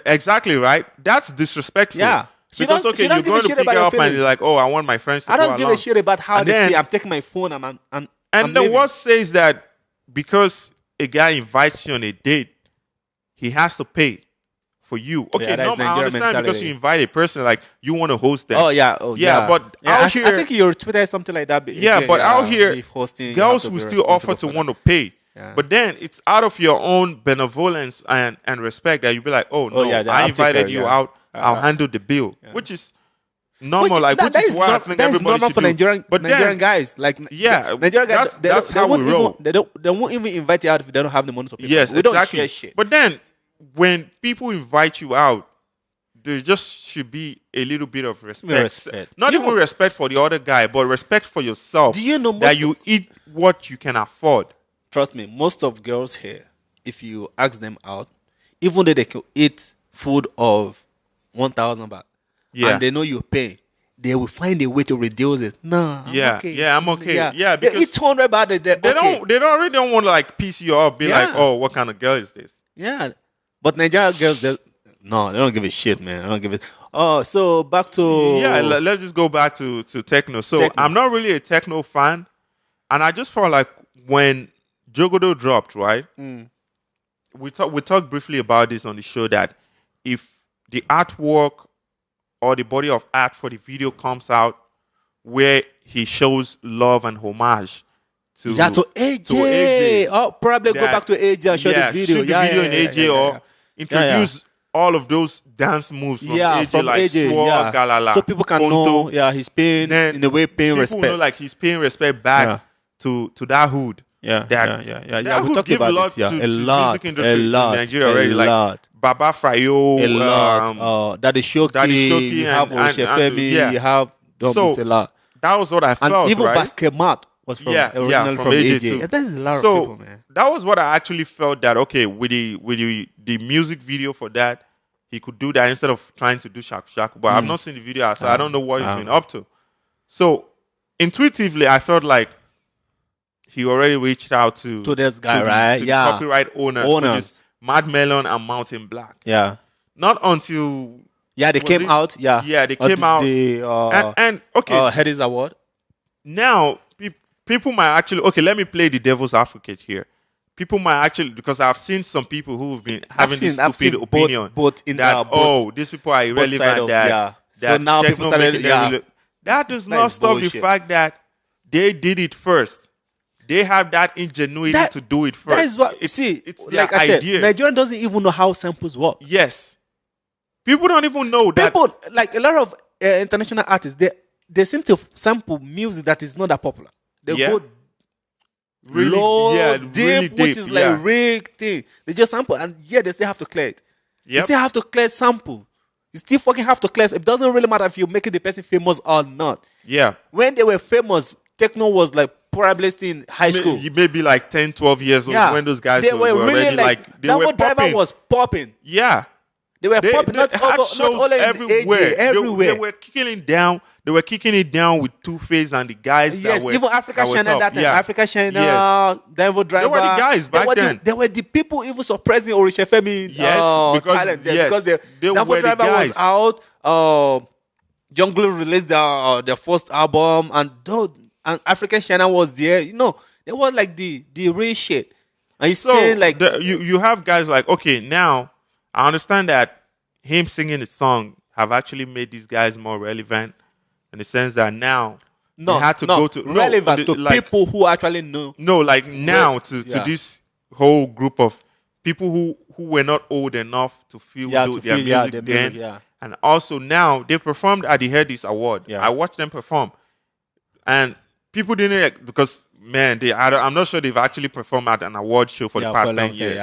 exactly right. That's disrespectful. Yeah. She Because don't- she okay, don't you're give a going to shit pick about her your up and feelings. you're like, oh, I want my friends to I go don't give along. a shit about how And they then- feel. I'm taking my phone. I'm And then leaving. what says that because a guy invites you on a date, he has to pay for you? Okay, Yeah, that's no, I Nigerian understand because mentality. you invite a person, like you want to host them. Oh yeah, Yeah, but yeah, out here- I think your Twitter is something like that. Yeah, but out here, if hosting, you girls have to will be still offer responsible to for want that. to pay. Yeah. But then it's out of your own benevolence and respect that you'll be like, oh, no, yeah, I I'll take invited care, you yeah. out. I'll handle the bill, which is normal. Which Which is why I think that is everybody normal should for do. Nigerian But Nigerian then, guys. Like yeah, Nigerian guys. that's how we won't roll. Even, they won't even invite you out if they don't have the money to pay. Yes, for it. We exactly. don't share shit. But then when people invite you out, there just should be a little bit of respect. Respect. Not even respect for the other guy, but respect for yourself. Do you know that you eat what you can afford? Trust me, most of girls here, if you ask them out, even though they can eat food of 1,000 baht, Yeah. and they know you pay, they will find a way to reduce it. No, I'm Yeah, okay. yeah, I'm okay. Yeah, they because eat 200 baht. They They really don't want to like piece you up, be like, Yeah. oh, what kind of girl is this? Yeah, but Nigerian girls, they don't give a shit, man. They don't give it. Oh, so back to Yeah, let's just go back to Tekno. So Tekno. I'm not really a Tekno fan, and I just felt like when Jogodo dropped, right? We talked briefly about this on the show that if the artwork or the body of art for the video comes out where he shows love and homage to AJ. Oh, probably go that- back to AJ and show the video. shoot the video in AJ or introduce all of those dance moves from AJ, from like AJ, swag, galala, so people can Ponto. know. He's paying Then in a way, paying People respect. know like he's paying respect back Yeah. to that hood. Yeah. That We hood talked give about lot this. Yeah, to a lot, music industry a lot, in Nigeria already. a Like lot. Baba Frayo, A lot. Daddy Shoki, you have Oshefemi, yeah. you have So, a lot. that was what I And felt, even right? Basket Mat was from originally from AJ AJ. too. Yeah, that's a lot So of people, man. that was what I actually felt that okay with the music video for that, he could do that instead of trying to do shaku shaku. But I've not seen the video, so I don't know what he's been up to. So intuitively, I felt like he already reached out to this guy, right? To the copyright owners, which is Mad Melon and Mountain Black. Yeah. Not until they came out. Yeah. Yeah, they came out. And okay, Headies Award. Now people might actually let me play the devil's advocate here. People might actually, because I've seen some people who've been having this stupid opinion that these people are irrelevant. So now people started. That does not stop the fact that they did it first. They have that ingenuity to do it first. That is what it's like I said, Nigeria doesn't even know how samples work. Yes. People don't even know that. People, like a lot of international artists, they seem to sample music that is not that popular. They go really low, deep, which is like rig thing. They just sample, and they still have to clear it. You still have to clear sample. You still fucking have to clear. It doesn't really matter if you're making the person famous or not. Yeah. When they were famous, Tekno was like probably still in high school. Maybe like 10, 12 years old when those guys were really like Danfo Drivers was popping. Yeah. They were popping. Not only everywhere. Everywhere. They were kicking it down. They were kicking it down with Two-Face and the guys that were even Africa China that time. Yeah. Africa China, Danfo Drivers. They were the guys back then. They were the people even surprising Orishefemi talent there because Danfo Drivers was out. Jungle released their first album, and African China was there. You know, they were like the real shit. And you saying like you have guys like, okay, now I understand that him singing the song have actually made these guys more relevant in the sense that now they had to go to relevant to people who actually know. No, like now to this whole group of people who were not old enough to feel their music then. And also now they performed at the Headies Award. I watched them perform, and people didn't because I'm not sure they've actually performed at an award show for the past 10 years.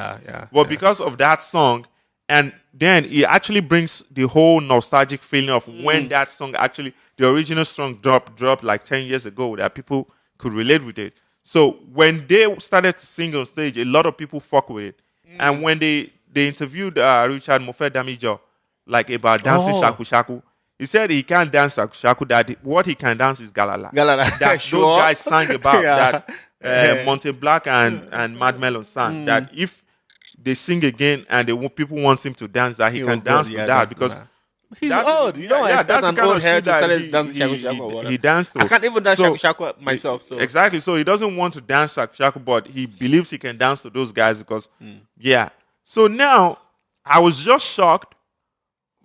But because of that song, and then it actually brings the whole nostalgic feeling of when that song actually, the original song dropped like 10 years ago, that people could relate with it. So when they started to sing on stage, a lot of people fuck with it. And when they interviewed Richard Mofe Damijo, like about dancing shaku shaku, he said he can't dance shaku shaku, that what he can dance is galala. That those guys sang about that Monte Black and Mad Melon sang, that if they sing again and people want him to dance, that he can dance to that because he's old. You don't expect an old hair to start dancing shaku shaku or whatever. He danced to. I can't even dance shaku shaku myself. So exactly. So he doesn't want to dance shaku shaku, but he believes he can dance to those guys because So now I was just shocked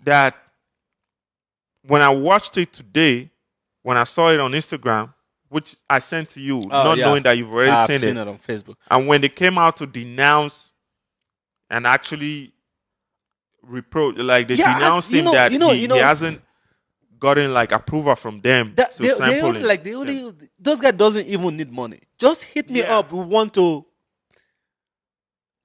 that when I watched it today, when I saw it on Instagram, which I sent to you, knowing that you've already seen it on Facebook, and when they came out to denounce and actually reproach, like they denounced him that he hasn't gotten like approval from them to sample him. Those guys doesn't even need money. Just hit me up. We want to.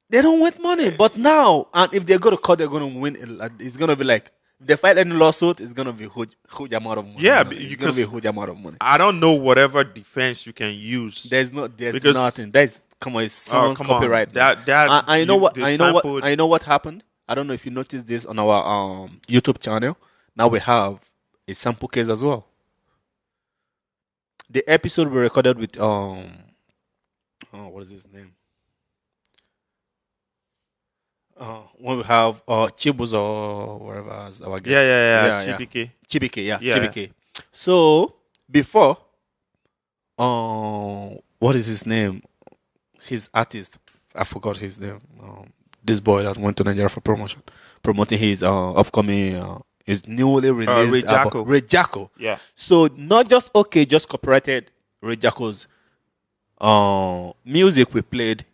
They don't want money, but now, and if they go to court, they're going to win. It's going to be like, if they fight any lawsuit, it's going to be huge amount of money. Yeah, it's going to be a huge amount of money. I don't know whatever defense you can use. There's nothing. It's someone's copyright. I know what happened. I don't know if you noticed this on our YouTube channel. Now we have a sample case as well. The episode we recorded with what is his name? When we have Chibuz or whatever as our guest. Chibike. So before, what is his name? His artist, I forgot his name. This boy that went to Nigeria for promoting his upcoming, his newly released album, Ray Jacko. Yeah. So not just copyrighted Ray Jacko's music we played.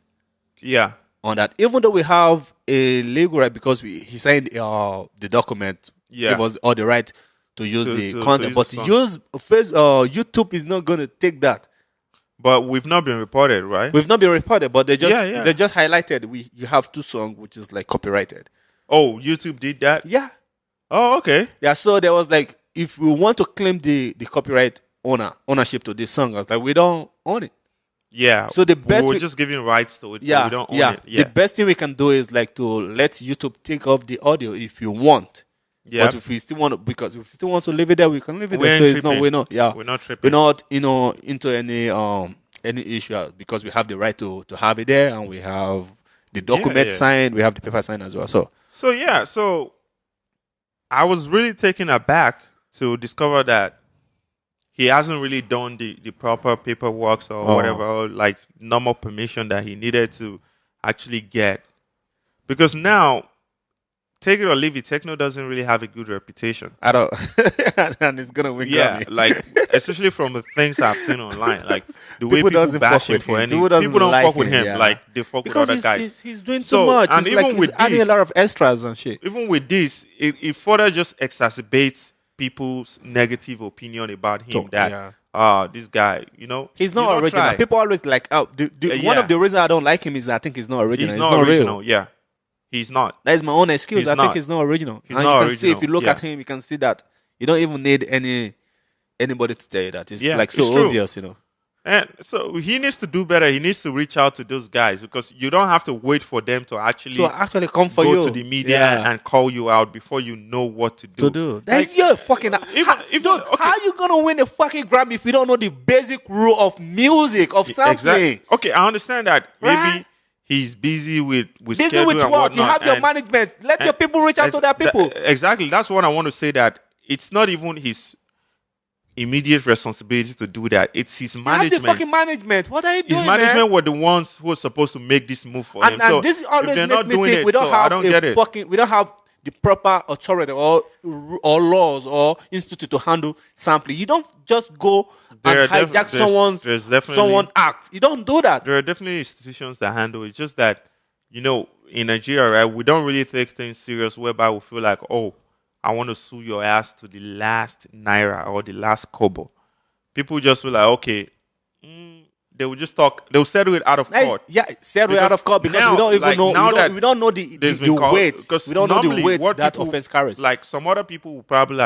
Yeah. On that, even though we have a legal right because he signed the document, gave us all the right to use the content, but YouTube is not going to take that. But we've not been reported, right? We've not been reported, but they just highlighted you have 2 songs which is like copyrighted. Oh, YouTube did that? Yeah. Oh, okay. Yeah, so there was like, if we want to claim the copyright ownership to this song, I was like, we don't own it. Yeah. So the best we're just giving rights to it. yeah, But we don't own yeah. it. Yeah. The best thing we can do is like to let YouTube take off the audio if you want. Yeah. But if we still want to, because if we still want to leave it there, we can leave it We there. ain't So it's tripping. not, we're not, yeah, We're not we're tripping. not, into any issue because we have the right to have it there, and we have the document signed, we have the paper signed as well. So yeah, so I was really taken aback to discover that he hasn't really done the proper paperwork or whatever, or like normal permission that he needed to actually get. Because now, take it or leave it, Tekno doesn't really have a good reputation. I don't, and it's gonna win. Yeah, Grammy. like especially from the things I've seen online, like the way People people doesn't bash fuck him with for him. any People doesn't people don't like fuck with him, him, yeah. like they fuck Because with other guys. he's doing So, too much. and It's even like he's with adding a this- lot of extras and shit. Even with this, it further just exacerbates people's negative opinion about him. This guy, He's you not don't original. try. People always like, one Yeah. of the reasons I don't like him is I think he's not original. He's It's not original. real. Yeah, he's not. That is my own excuse. He's I think not. he's not original. He's and not you can see if you original, look yeah. at him, you can see that you don't even need anybody to tell you that. It's Yeah, like so it's true. obvious, And so he needs to do better. He needs to reach out to those guys because you don't have to wait for them to actually So actually come for go you to the media Yeah. and call you out before you know what to do. That's Like, your fucking. even- Dude, okay. how you gonna win a fucking Grammy if you don't know the basic rule of music, of sampling? Exactly. Okay, I understand that. Maybe Right? he's busy with Busy schedule with and what? You whatnot, have your and- management. Let your people reach out to their people. Exactly. That's what I want to say. That it's not even his immediate responsibility to do that. It's his You have management. the fucking management. What are you doing, His management man? were the ones who were supposed to make this move for him. And So this if always they're makes not me doing think it, we don't so I have don't get it. we don't have the proper authority or laws or institute to handle sampling. You don't just go There and are def- hijack there's definitely- someone act. You don't do that. There are definitely institutions that handle it. It's just that, in Nigeria, right, we don't really take things serious whereby we feel like, oh, I want to sue your ass to the last naira or the last kobo. People just feel like, okay, they will just talk. They will settle it out of court. Yeah, settle it out Because of court because now, we don't even like, know. now that We don't know the there's been called- weight. because We don't know the normally weight what that people- offense carries. Like some other people will probably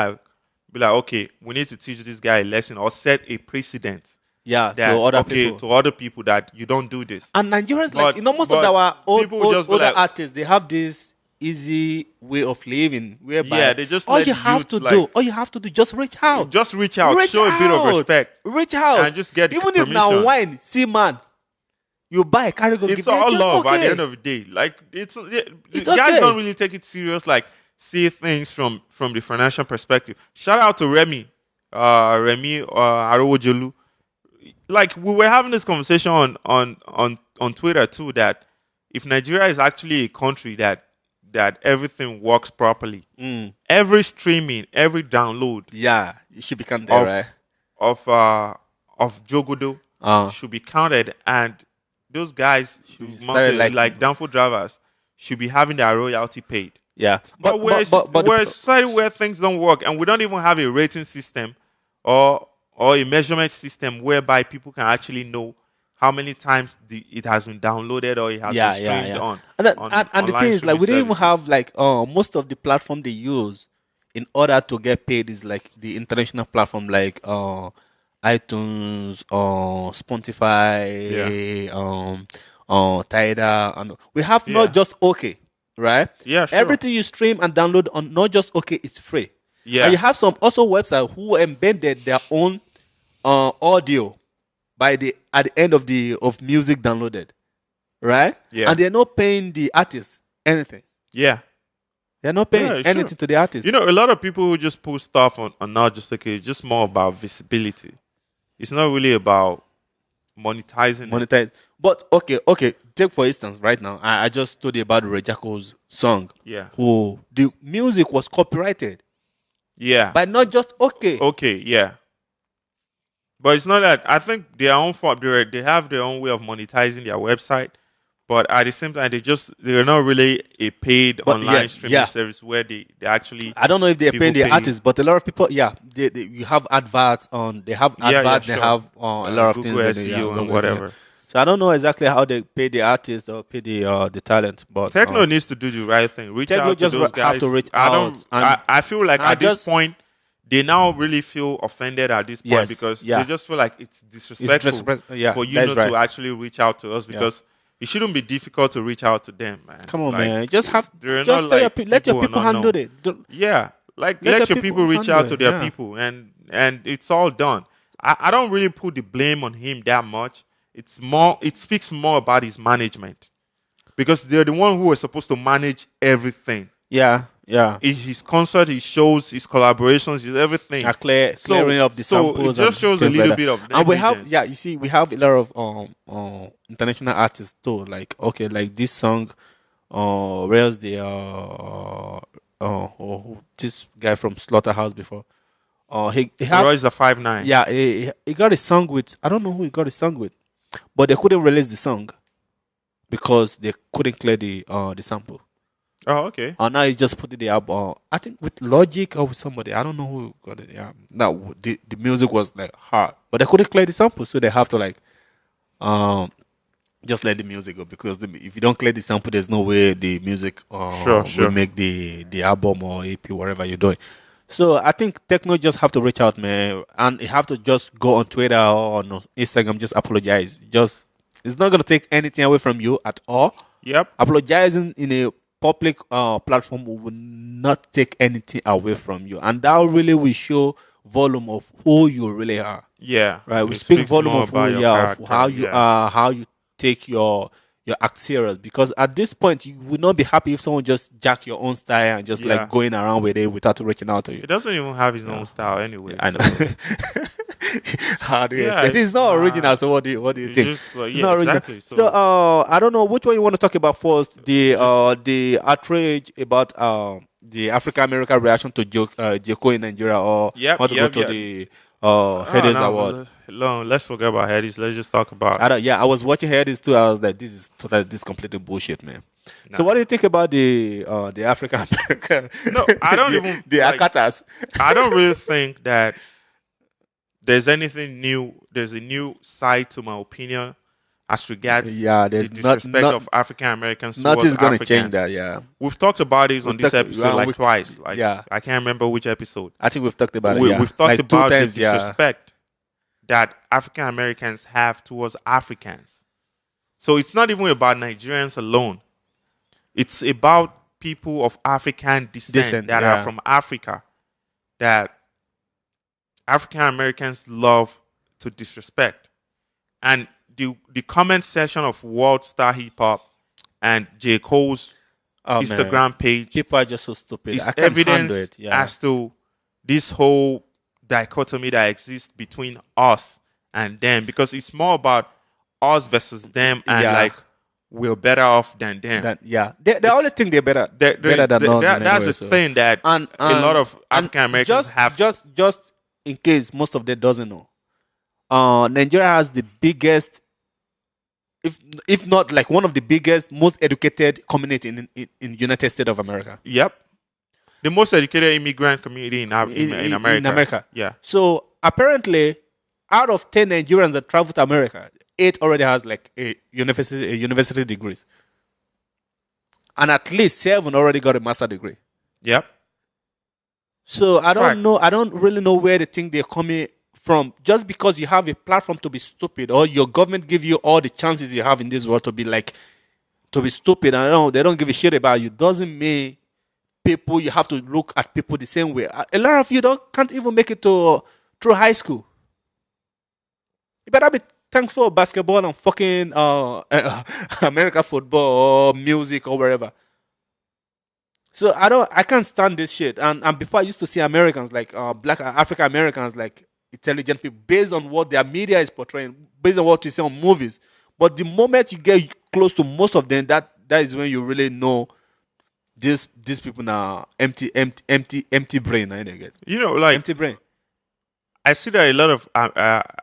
be like, okay, we need to teach this guy a lesson or set a precedent. Yeah, That, to other okay, people. to other people that you don't do this. And Nigerians, But- most of but our people will just be older like- artists, they have this easy way of living whereby Yeah, they just all let you have youth, to like- do, just reach out. Just reach out, Reach show a bit of out. respect. Reach out. and just get Even if now permission. wine, see man, you buy a carry go It's give them, all just love okay. at the end of the day. Like it's It's guys okay. don't really take it serious. Like see things from the financial perspective. Shout out to Remy Arowojolu. Like we were having this conversation on Twitter too, that if Nigeria is actually a country that everything works properly, every streaming, every download Yeah, it should be counted there, right? of Jogodo should be counted, and those guys be started like Danfo Drivers should be having their royalty paid. Yeah, But we're a society where things don't work, and we don't even have a rating system or a measurement system whereby people can actually know how many times it has been downloaded or it has been streamed on. And the online thing is, like, we streaming don't even services. have like most of the platform they use in order to get paid is like the international platform, like iTunes, Spotify, Tidal, and we have Yeah. not just OK, right? Yeah, sure. Everything you stream and download on not just OK, it's free. Yeah. And you have some also websites who embedded their own audio at the end of music downloaded, right? Yeah. And they're not paying the artist anything. Yeah. They're not paying Yeah, sure. anything to the artist. A lot of people who just post stuff on not just okay, it's just more about visibility. It's not really about monetizing. Monetize. But okay. Take for instance, right now, I just told you about J.Cole's song. Yeah. Who the music was copyrighted, Yeah. but not just OK. Okay, yeah. But it's not that. I think their own fault. They have their own way of monetizing their website, but at the same time, they're not really a paid But online yeah, streaming yeah. service where they actually. I don't know if they're people paying the pay. artists, but a lot of people, you have adverts on. They have adverts. sure. They have a lot of Google things. SEO and Google whatever. SEO. So I don't know exactly how they pay the artists or pay the talent, but Techno needs to do the right thing. Reach Tekno out to just those have guys. to reach I out don't. and- I feel like and at this just- point, they now really feel offended at this point because they just feel like it's disrespectful for you not to actually reach out to us because it shouldn't be difficult to reach out to them, man. Come on, like, man. Just tell like let your people handle it. Like let your people reach out to their people, and it's all done. I don't really put the blame on him that much. It speaks more about his management because they're the one who are supposed to manage everything. Yeah. His concert, his shows, his collaborations, his everything. Clearing of the samples. So it just shows a little bit of negligence. And we have, we have a lot of international artists too. Like, okay, like this song, where's the this guy from Slaughterhouse before? He Royce the 5'9". Yeah, he got a song with, I don't know who he got a song with, but they couldn't release the song because they couldn't clear the sample. Oh, okay. Now he just put it up. I think with Logic or with somebody. I don't know who got it. Yeah. Now the music was like hard, but they couldn't clear the sample, so they have to like, just let the music go because if you don't clear the sample, there's no way the music will make the album or EP, whatever you're doing. So I think Tekno just have to reach out, man, and you have to just go on Twitter or on Instagram, just apologize. It's not gonna take anything away from you at all. Yep. Apologizing in a public platform will not take anything away from you, and that really will show volume of who you really are. Yeah, right. We speak volume of who you are, of how you are, how you take your act serious. Because at this point, you would not be happy if someone just jack your own style and just like going around with it without reaching out to you. It doesn't even have his own style anyway. I know. How do you expect? It's not original. So what do you think? Just, it's not original. So I don't know which one you want to talk about first. The outrage about the African American reaction to J.Cole in Nigeria, or want to go to the Headies Award. Let's forget about Headies. Let's just talk about. I was watching Headies too. I was like, this is completely bullshit, man. Nah. So what do you think about the African American? No, I don't even the Akatas. I don't really think that there's anything new. There's a new side to my opinion as regards the disrespect of African Americans. Nothing's going to change that. Yeah, we've talked about this on this episode twice. I can't remember which episode. I think we've talked about it. We've talked about the disrespect that African Americans have towards Africans. So it's not even about Nigerians alone. It's about people of African descent that are from Africa, that African Americans love to disrespect. And the comment section of World Star Hip Hop and J.Cole's Instagram page, people are just so stupid. It's evidence as to this whole dichotomy that exists between us and them, because it's more about us versus them, and like we're better off than them. They only think they're better than us. That's the thing that a lot of African Americans have. Just in case most of them doesn't know, Nigeria has the biggest, if not like one of the biggest, most educated community in United States of America. Yep, the most educated immigrant community in America. In America, yeah. So apparently, out of 10 Nigerians that travel to America, 8 already has like a university degrees, and at least 7 already got a master degree. Yep. So I don't know. I don't really know where they think they're coming from. Just because you have a platform to be stupid, or your government give you all the chances you have in this world to be stupid, and they don't give a shit about you, doesn't mean people. You have to look at people the same way. A lot of you can't even make it through high school. You better be thankful for basketball and fucking American football or music or wherever. So I can't stand this shit. And before I used to see Americans like black African Americans like intelligent people based on what their media is portraying, based on what you see on movies. But the moment you get close to most of them, that is when you really know these people now empty brain. You know, like empty brain. I see that a lot of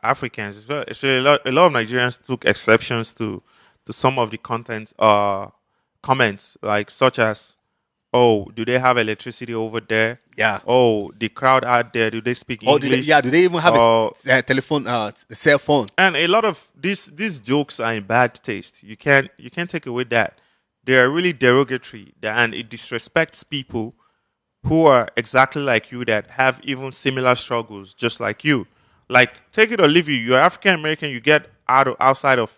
Africans, as well, actually a lot of Nigerians took exceptions to some of the content comments, like such as, oh, do they have electricity over there? Yeah. Oh, the crowd out there, do they speak English? Do they even have a telephone, cell phone? And a lot of these jokes are in bad taste. You can't take away that they are really derogatory, and it disrespects people who are exactly like you that have even similar struggles, just like you. Like, take it or leave you. You're African American. You get outside of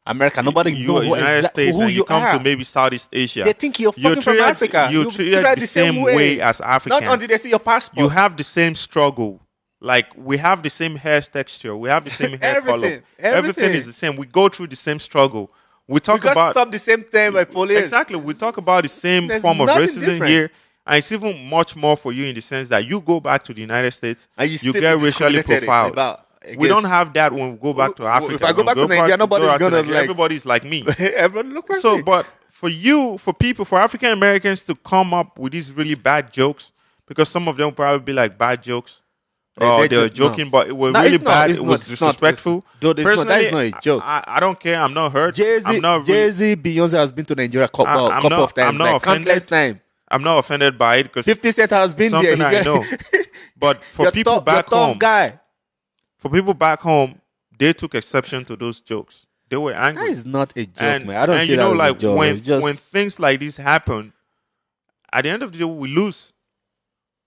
America, nobody know United States, who and you you come to are. maybe Southeast Asia. They think you're fucking from Africa. You're treated the same way as Africans. Not until they see your passport. You have the same struggle. Like, we have the same hair texture. We have the same hair color. Everything is the same. We go through the same struggle. We talk about stop the same time by police. Exactly. We talk about the same There's form of nothing racism different. here. And it's even much more for you in the sense that you go back to the United States, And you still get be racially discriminated profiled. We don't have that when we go back to Africa. If I go When back we to Nigeria, nobody's back to gonna Nigeria, like. everybody's like me. Everyone look like So, me. but for African Americans to come up with these really bad jokes, because some of them will probably be like bad jokes, or they were joking, but it was really bad. It was disrespectful. Personally, that is not a joke. I don't care. I'm not hurt. Jay-Z, Beyonce has been to Nigeria a couple of times. I'm not like countless times. I'm not offended by it because 50 Cent has been there. something I know. But for people back home, guy. For people back home, they took exception to those jokes. They were angry. That is not a joke, and, man. I don't and see you know, that as like a joke. when things like this happen, at the end of the day, we lose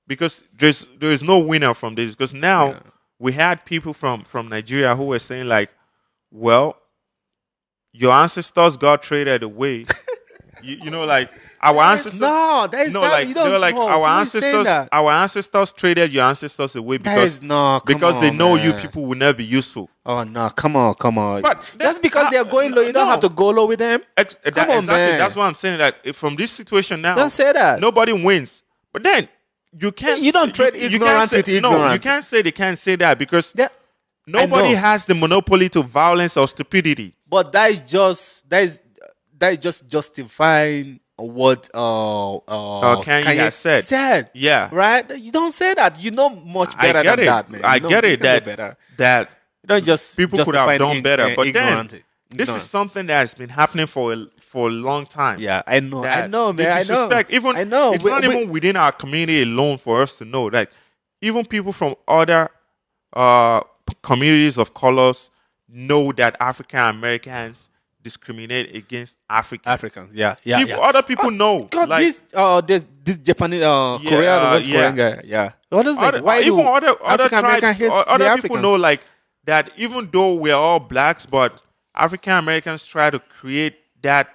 because there is no winner from this. Because now we had people from Nigeria who were saying like, "Well, your ancestors got traded away." you know, like our ancestors. No, that is no, not. like You don't they were like know. our Who is saying ancestors. that? Our ancestors traded your ancestors away That because is not. Come because they on, know man. you people will never be useful. Oh no! Come on! But That's because they are going low. You don't no. have to go low with them. Come on, man. That's what I'm saying. That from this situation now, Don't say that. nobody wins. But then you can't. You don't trade ignorance with ignorance. No, you can't say they can't say that because Yeah, nobody has the monopoly to violence or stupidity. but that is just justifying what Kanye has said. Yeah. right. You don't say that. You know much better I get than it. that, man. I You know, get you it can do better. that You don't just people could have done better. But then this ignorant. is something that has been happening for a long time. Yeah, I know, That man. the disrespect, even I know. it's not even within our community alone for us to know. Like even people from other communities of colors know that African Americans discriminate against Africans. Yeah. Other people know. God, like, this Japanese, Korean, West Korean guy. Yeah. What is like? Why even do other African Americans tribes, hate other the people Africans? know like that. Even though we're all blacks, but African Americans try to create that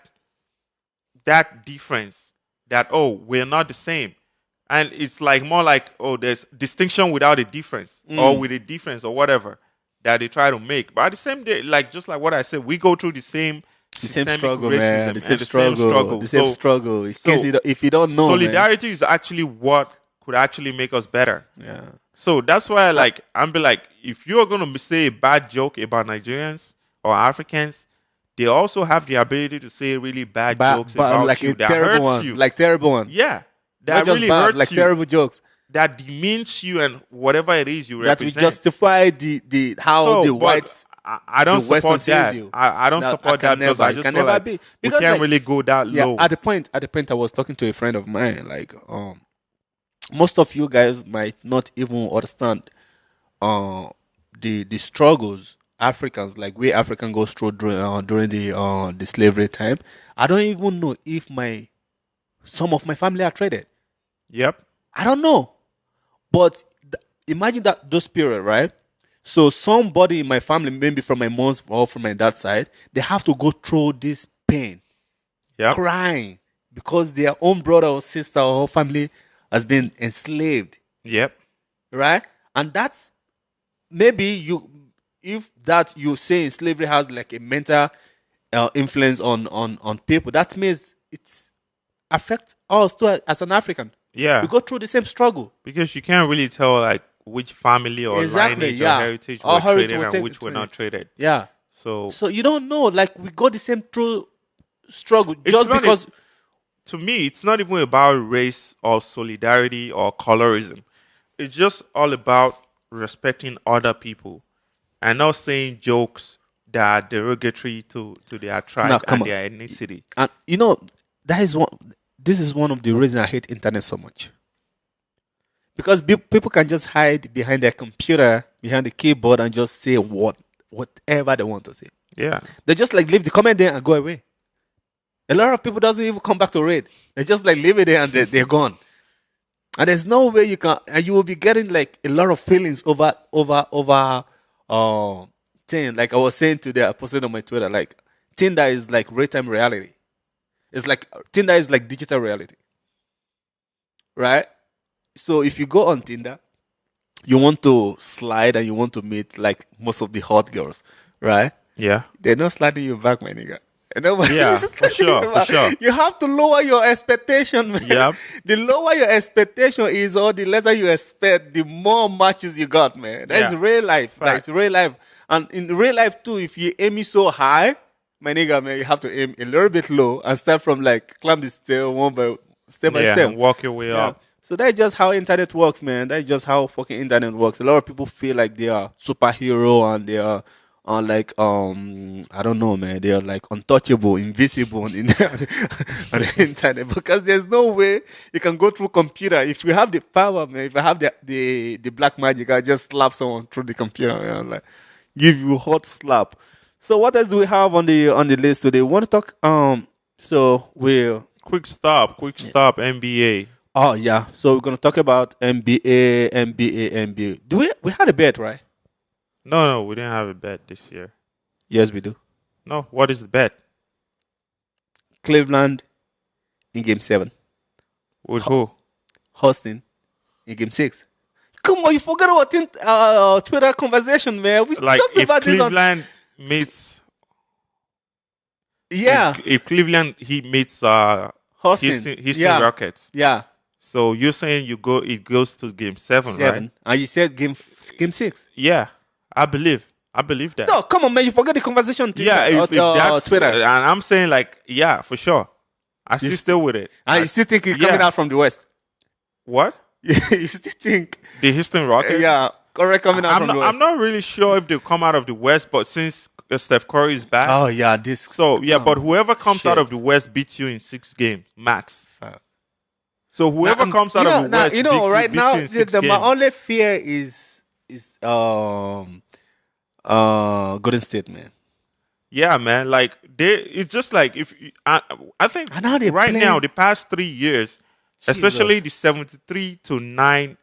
difference. That we're not the same, and it's like more like there's distinction without a difference, or with a difference, or whatever that they try to make. But at the same day, like just like what I said, we go through the same struggle, racism man. and the same struggle. The same struggle. If you don't know, solidarity is actually what could actually make us better. Yeah. So that's why, I'm be like, if you're gonna say a bad joke about Nigerians or Africans, they also have the ability to say really bad jokes about like you a that terrible hurts one, you. like terrible one. Yeah, that Not just really bad, hurts like you. terrible jokes That demeans you and whatever it is you that will represent. justify the how the whites. I don't the Western support that. sees you. I don't support that because I just can feel never like be. we Because can't like, really go that low. At the point I was talking to a friend of mine, like most of you guys might not even understand the struggles Africans, like we African goes through during the slavery time. I don't even know if some of my family are traded. Yep. I don't know. But imagine those period, right? So somebody in my family, maybe from my mom's or from my dad's side, they have to go through this pain, crying because their own brother or sister or family has been enslaved. Yep. Right? And that's maybe if you say slavery has like a mental influence on people, that means it's affects us too as an African. Yeah. We go through the same struggle. Because you can't really tell like which family or lineage or heritage were traded and which were not traded. Yeah. So you don't know. Like we go the same through struggle just because. To me, it's not even about race or solidarity or colorism. It's just all about respecting other people and not saying jokes that are derogatory to their tribe and their ethnicity. And this is one of the reasons I hate internet so much. Because people can just hide behind their computer, behind the keyboard, and just say whatever they want to say. Yeah. They just like leave the comment there and go away. A lot of people doesn't even come back to read. They just like leave it there and they're gone. And there's no way you can, and you will be getting like a lot of feelings over thing. Like I was saying today, I posted on my Twitter, like Tinder is like real time reality. It's like Tinder is like digital reality, right? So if you go on Tinder, you want to slide and you want to meet like most of the hot girls, right? Yeah. They're not sliding you back, my nigga. And nobody Yeah, is for sure, sliding you for back. sure. You have to lower your expectation, man. Yep. The lower your expectation is, or the lesser you expect, the more matches you got, man. That's Yeah. real life. Fact. That's real life. And in real life too, if you aim it so high, my nigga, man, you have to aim a little bit low and start from like climb the stair step by Yeah, step. and walk your way Yeah. up. So that's just how internet works, man. That's just how fucking internet works. A lot of people feel like they are superhero and they are like I don't know, man. They are like untouchable, invisible on the internet because there's no way you can go through computer. If you have the power, man, if I have the black magic, I just slap someone through the computer, man. Like give you a hot slap. So what else do we have on the list today? We want to talk so we'll Quick stop, NBA. Oh yeah, so we're gonna talk about NBA. Do we had a bet, right? No, we didn't have a bet this year. Yes, we do. No, what is the bet? Cleveland in Game 7, With who? hosting in Game 6. Come on, you forgot about Twitter conversation, man. We Like talked if about this on. Cleveland meets Yeah, if Cleveland he meets hosting. Houston yeah, Rockets. yeah, So you're saying it goes to game 7, 7. right? And you said Game 6. Yeah. I believe that. No, come on, man. You forgot the conversation. Yeah, if that's Twitter. And I'm saying like, yeah, for sure. I still with it. And you still think it's coming out from the West? What? You still think? The Houston Rockets? Yeah, correct. Coming out from the West. I'm not really sure if they come out of the West, but since Steph Curry is back. Oh yeah, but whoever comes out shit. of the West beats you in 6 games max. Fuck. So whoever comes out of the West beats right beats now, you in 6 games. my only fear is Golden State, man. Yeah, man. Like it's just like I think And now they're right playing- now the past 3 years, especially the 73-9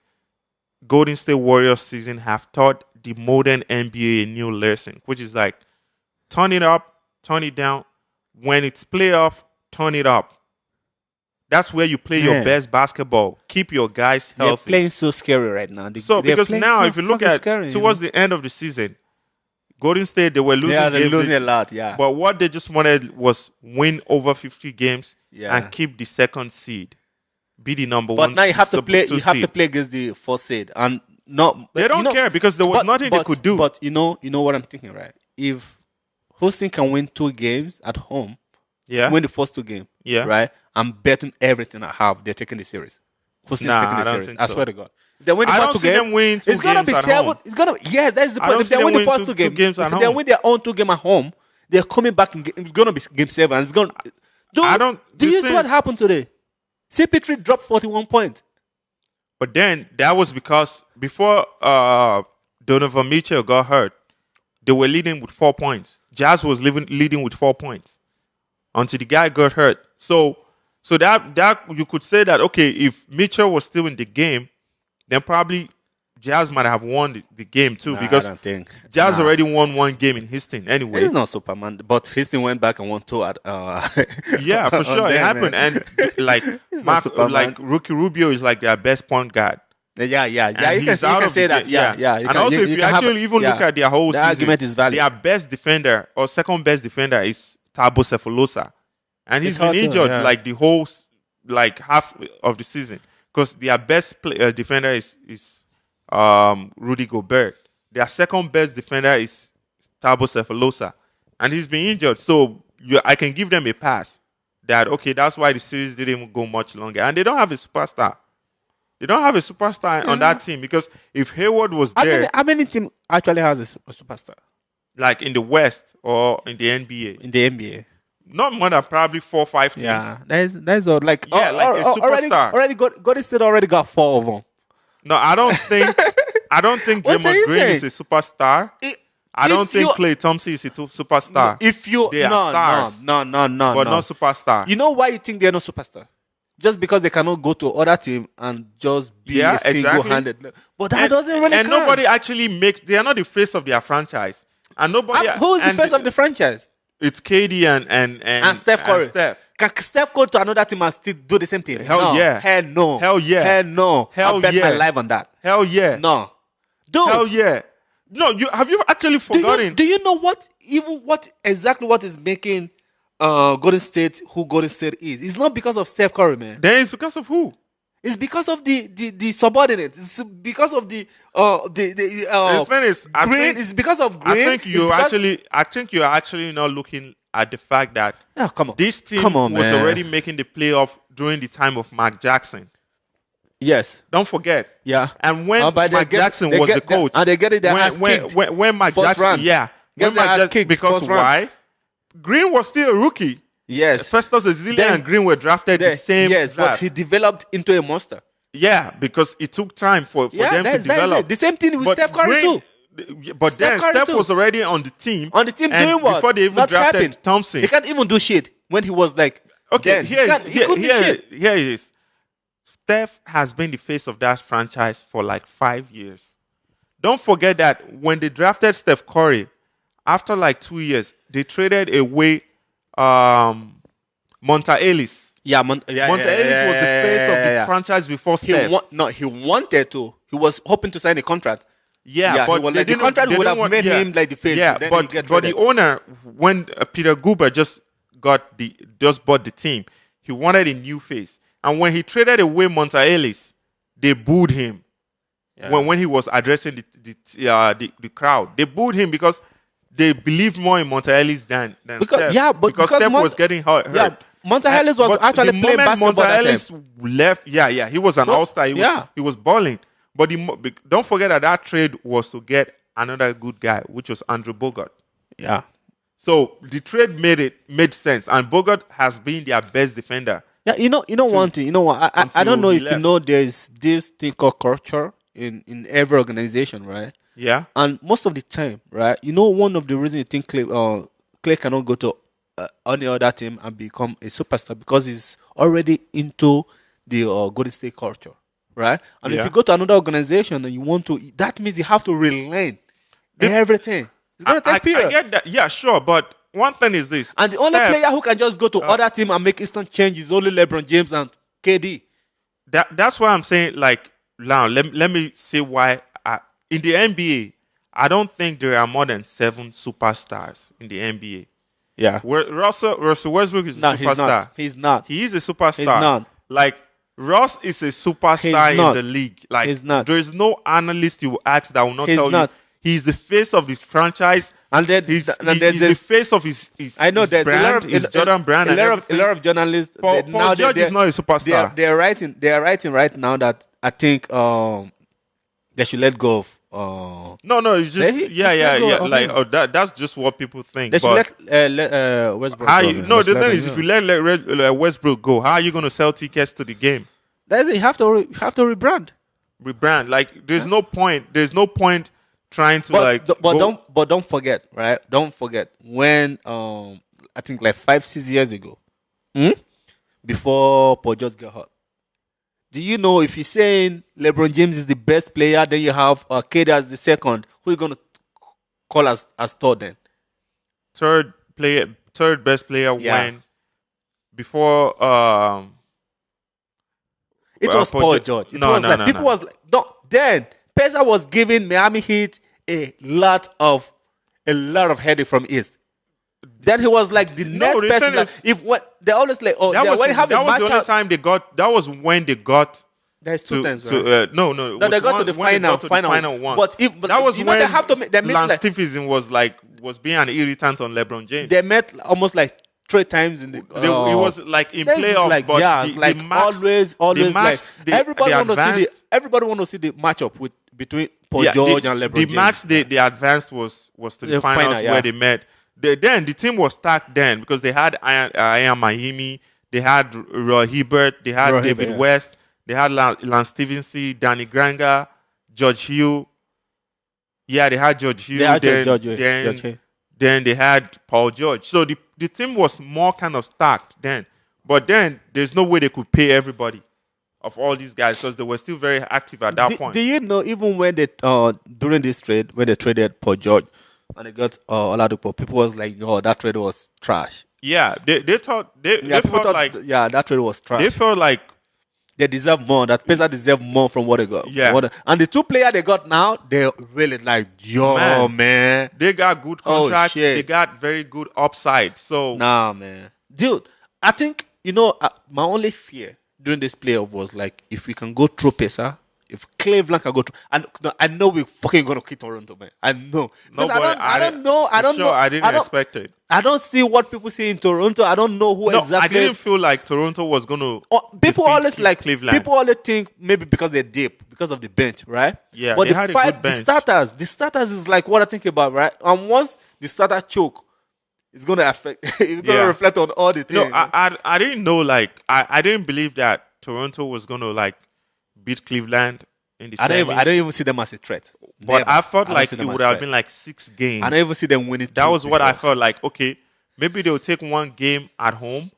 Golden State Warriors season, have taught the modern NBA a new lesson, which is like turn it up, turn it down. When it's playoff, turn it up. That's where you play your Man. best basketball. Keep your guys They're healthy. playing so scary right now. Because now, if you look at towards the end of the season, Golden State, they were losing they're games. losing a lot. Yeah, But what they just wanted was win over 50 games Yeah. and keep the second seed, be the number but one. now you have to play. You have to seed. play against the first seed, and no, They don't care because there was nothing they could do. But you know what I'm thinking, right? If Houston can win 2 games at home, Yeah, win the first 2 games, Yeah. right? I'm betting everything I have. They're taking the series. Houston's Nah, taking I the don't series. think I so. swear to God. If they win the I first don't 2 see games, them winning 2 it's gonna games be at 7. home. It's gonna that's the I point. don't If see they them win the winning first 2 two games, games at if they home. win their own 2 game at home, they're coming back. It's gonna be Game 7. It's gonna. Dude, I don't- Do you this see what is- happened today? CP3 dropped 41 points. But then that was because before Donovan Mitchell got hurt, they were leading with 4 points. Jazz was leading with 4 points until the guy got hurt. So that you could say that, okay, if Mitchell was still in the game, then probably Jazz might have won the game too, Nah, because I don't think. Jazz Nah. already won 1 game in Houston anyway. He's not Superman, but Houston went back and won 2 at. Yeah, for on sure, it them, happened. man. And like He's not Superman. Rookie Rubio is like their best point guard. Yeah. You And can, he's you out can of say the that. game. Yeah. And also, if you can have- actually even look at their whole the season, argument is valid. their best defender or second best defender is Thabo Sefolosha, and he's It's been hard to- injured yeah. like the whole half of the season, because their best defender is Rudy Gobert. Their second best defender is Thabo Sefolosha, and he's been injured. So I can give them a pass that, okay, that's why the series didn't go much longer, and they don't have a superstar. They don't have a superstar on that team, because if Hayward was there, How many team actually has a superstar like in the West or in the NBA, in the NBA? not more than probably 4 or 5 teams. Yeah, that's all. Like Yeah, like a superstar. Already Golden State already got 4 of them. No, I don't think What are Draymond you Green saying? is a superstar. I don't think Klay Thompson is a superstar. If you They are stars. no, but not superstar. You know why you think they're not superstar? just because they cannot go to other team and just be Yeah, a single-handed. But that doesn't really and count. nobody actually makes. They are not the face of their franchise, and nobody. Who is the face of the franchise? It's KD and Steph Curry. And Steph. Can Steph go to another team and still do the same thing? Hell no. yeah. Hell no. Hell yeah. Hell no. Hell I'll bet yeah. my life on that. Hell yeah. No. Dude. Hell yeah. No, have you actually forgotten? Do you know what exactly what is making Golden State who Golden State is? It's not because of Steph Curry, man. Then it's because of who? It's because of the subordinates. It's because of the thing is, Green. It's because of Green. I think you're actually not looking at the fact that this team was already making the playoff during the time of Mark Jackson. Yes. Don't forget. Yeah. And when Mark Jackson was the coach, and they get it their ass kicked. When Mark Jackson, round. yeah, get their ass kicked because why? Green was still a rookie. Yes. Festus Ezeli and Green were drafted the same. Yes, draft. but he developed into a monster. Yeah, because it took time for them to develop. The same thing with Steph Curry too. But Steph was already on the team. On the team doing what? Before they even drafted Thompson. He can't even do shit when he was like. Okay, here it is. Steph has been the face of that franchise for like 5 years. Don't forget that when they drafted Steph Curry, after like 2 years, they traded away Monta Ellis. Monta Ellis was the face of the franchise before Steph. He wanted to. He was hoping to sign a contract. Yeah, but the contract would have made him like the face. Yeah, but the owner, when Peter Guber just bought the team, he wanted a new face. And when he traded away Monta Ellis, they booed him. Yeah. When he was addressing the crowd, they booed him because they believed more in Monta Ellis than Steph. Yeah, because Steph was getting hurt. Yeah, Monta Ellis was actually playing basketball. Monta Ellis left. Yeah, he was an all-star. He was balling. But don't forget that trade was to get another good guy, which was Andrew Bogut. Yeah. So the trade made sense, and Bogut has been their best defender. Yeah, one thing. You know what? I don't know if you know there's this thing called culture in every organization, right? Yeah. And most of the time, right? One of the reasons you think Clay cannot go to any other team and become a superstar because he's already into the Golden State culture, right? And if you go to another organization and you want to, that means you have to relearn everything. It's gonna take period. I get that. Yeah, sure, but one thing is this. And the only player who can just go to other team and make instant change is only LeBron James and KD. That's why I'm saying, like, now, let me say why. In the NBA, I don't think there are more than 7 superstars in the NBA. Yeah. Russell Westbrook is a superstar. He's not. He is a superstar. He's not. Like, Ross is a superstar in the league. Like, he's not. There is no analyst you will ask that will not tell you. He's the face of his franchise. And then he's the face of his I know there's brand, his Jordan brand. A lot of journalists. Paul George is not a superstar. They are writing right now that I think they should let go of. No, it's just like that's just what people think. They should let Westbrook go. The thing is, if you let Westbrook go, how are you going to sell tickets to the game? You have to rebrand. Rebrand. Like, there's no point. There's no point trying to don't forget, right? Don't forget when I think like 5-6 years ago, before Paul George got hurt. Do you know if you're saying LeBron James is the best player, then you have KD as the second, who are you gonna call as third then? Third best player when before it was Paul George. People was like then Pesa was giving Miami Heat a lot of headache from East. Then he was like the next person. They always like, that was the only time they got. That was when they got. There's 2 times, right? No. They got to the final one. But that was when they have to. Lance Stephenson was being an irritant on LeBron James. They met almost like 3 times in the. It was like in playoffs, like, but always like everybody want to see the matchup between Paul George and LeBron James. The match they advanced was to the finals where they met. Then the team was stacked then because they had Ian Mahimi, they had Roy Hibbert, they had David West, they had Lance Stephenson, Danny Granger, George Hill. Yeah, they had George Hill. Then they had Paul George. So the team was more kind of stacked then. But then there's no way they could pay everybody of all these guys because they were still very active at that point. Do you know even when they during this trade when they traded Paul George and they got Oladipo, people was like, "Oh, that trade was trash." Yeah, they felt like that trade was trash. They felt like they deserve more. That Pacers deserve more from what they got. Yeah. And the two players they got now, they really like, man. They got good contracts. They got very good upside. So nah, man, dude, I think my only fear during this playoff was like if we can go through Pacers. If Cleveland can go through, and I know we're fucking gonna kill Toronto, man. I know. No, I don't know. I didn't expect it. I don't see what people see in Toronto. I don't know who exactly. I didn't feel like Toronto was gonna. People always like Cleveland. People always think maybe because they're deep, because of the bench, right? Yeah, but they had a good bench. the starters is like what I think about, right? And once the starter choke, it's gonna affect. It's gonna reflect on all the things. No, I didn't know. Like I didn't believe that Toronto was gonna like beat Cleveland in the semis. I don't even see them as a threat. But I felt like it would have been like 6 games. I don't even see them winning. That was what I felt like. Okay, maybe they'll take one game at home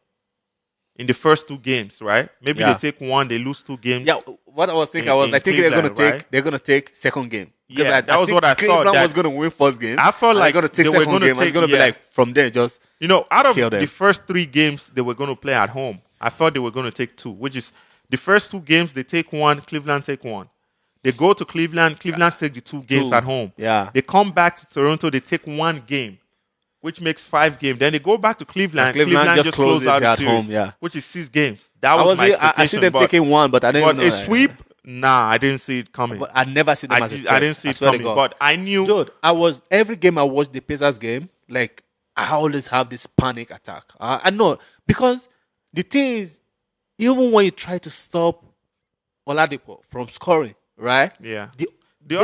in the first 2 games, right? Maybe they take one, they lose 2 games. Yeah, what I was thinking, I was like thinking they're gonna take second game. Because that was what I thought. Cleveland was gonna win first game. I felt like they're gonna take second game. It's gonna be like from there just out of the first 3 games they were gonna play at home. I thought they were gonna take 2, which is the first 2 games they take 1, Cleveland take 1. They go to Cleveland take the 2 games at home. Yeah. They come back to Toronto, they take 1 game, which makes 5 games. Then they go back to Cleveland. Cleveland just closes out the series, home, which is 6 games. That was my expectation. I see them taking 1, but I didn't know. But a sweep, nah, I didn't see it coming. But I never see them as a threat. I didn't see it coming, but I knew. Dude, every game I watched the Pacers game, like, I always have this panic attack. I know, because the thing is, even when you try to stop Oladipo from scoring, right? Yeah. The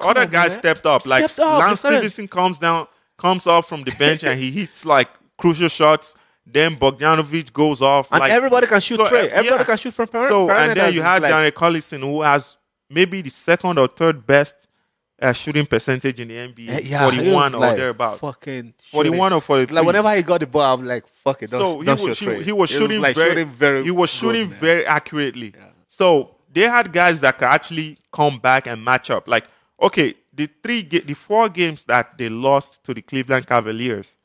other guys stepped up. Lance Stevenson comes up from the bench and he hits like crucial shots. Then Bogdanovic goes off. And everybody can shoot Everybody can shoot from perimeter. So, and then you had Darren Collison, who has maybe the second or third best shooting percentage in the NBA. 41 or thereabout. Fucking 41 or 43. Like whenever he got the ball, I'm like, fuck it. He was shooting very accurately. Yeah. So they had guys that could actually come back and match up. Like, okay, the 4 games that they lost to the Cleveland Cavaliers,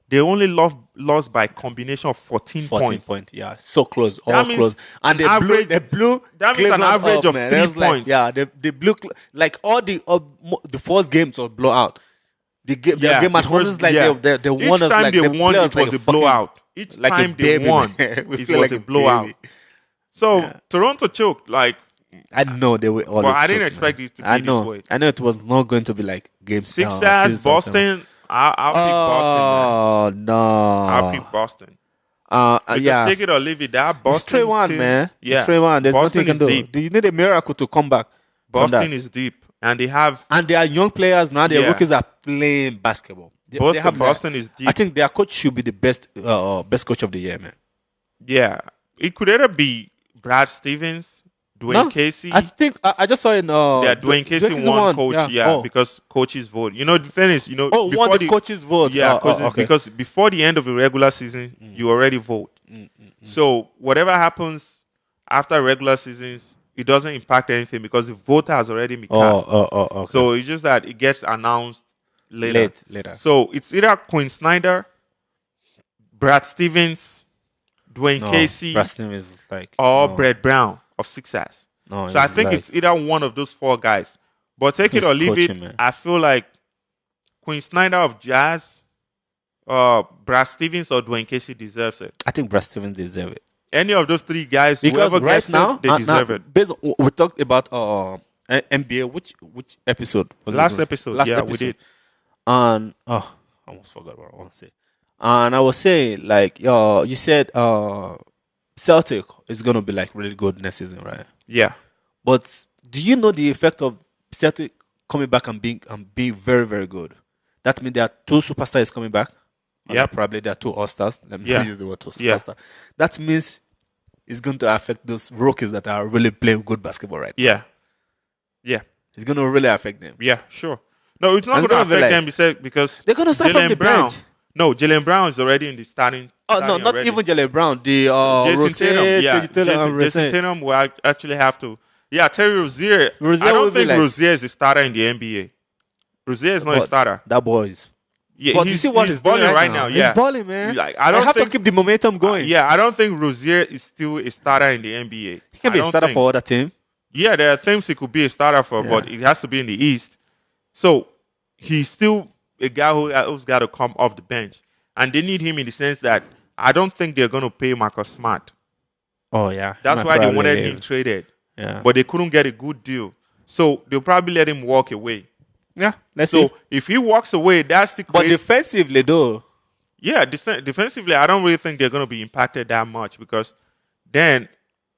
they only lost by combination of 14 points. Yeah, so close, close. And they blew. That means an average of 3 points. They blew like all the first games was blowout. The game at home is like they won us like they won, it was a blowout. Each time they won, it was a blowout. So Toronto choked. Like I know they were always. But I didn't expect it to be this way. I know it was not going to be like game 6. Boston. I'll pick Boston. Man. No, I'll pick Boston. Because take it or leave it. That Boston it's 3-1, team, man. Yeah, it's 3-1. There's Boston nothing you can do. Deep. Do you need a miracle to come back? Boston is deep, and they are young players now. Their rookies are playing basketball. Boston is deep. I think their coach should be the best coach of the year, man. Yeah, it could either be Brad Stevens, Dwayne Casey. I think I just saw in Dwayne Casey won coach. Because coaches vote. The thing is, before the coaches vote. Yeah, because before the end of the regular season, you already vote. So whatever happens after regular seasons, it doesn't impact anything because the vote has already been cast. Okay. So it's just that it gets announced later. So it's either Quinn Snyder, Brad Stevens, Dwayne Casey, Brad Stevens or Brett Brown of Sixers. No, so I think it's either one of those 4 guys. But take it or leave it, man. I feel like Quinn Snyder of Jazz, Brad Stevens or Dwayne Casey deserves it. I think Brad Stevens deserves it. Any of those 3 guys, because whoever gets it, they deserve it. Based on, we talked about NBA. Which episode was last episode? Last episode. We did. And I almost forgot what I want to say. And I was saying, like, you said Celtic is going to be like really good next season, right? Yeah. But do you know the effect of Celtic coming back and being very, very good? That means there are 2 superstars coming back. Yeah. Probably there are 2 all-stars. Let me use the word 2 superstars. Yeah. That means it's going to affect those rookies that are really playing good basketball right now. Yeah. It's going to really affect them. Yeah, sure. No, it's not going to affect them because they're going to start from the bench. No, Jaylen Brown is already in the starting Oh no, not already. even Jelly Brown. The Jason Rose, Tatum, yeah, Tatum, Jason Tatum will actually have to. Yeah, Terry Rozier. I don't think Rozier is a starter in the NBA. Rozier is not a starter. That boy is. Yeah, But you see what he's doing balling right now. Yeah, He's balling, man. Like, I have to keep the momentum going. Yeah, I don't think Rozier is still a starter in the NBA. He can be a starter for other team. Yeah, there are teams he could be a starter for, but it has to be in the East. So he's still a guy who's got to come off the bench, and they need him in the sense that I don't think they're going to pay Marcus Smart. Oh yeah, that's why they wanted him traded. Yeah, but they couldn't get a good deal, so they'll probably let him walk away. Yeah, let's see. So if he walks away, that's the. But defensively, though. Yeah, defensively, I don't really think they're going to be impacted that much because then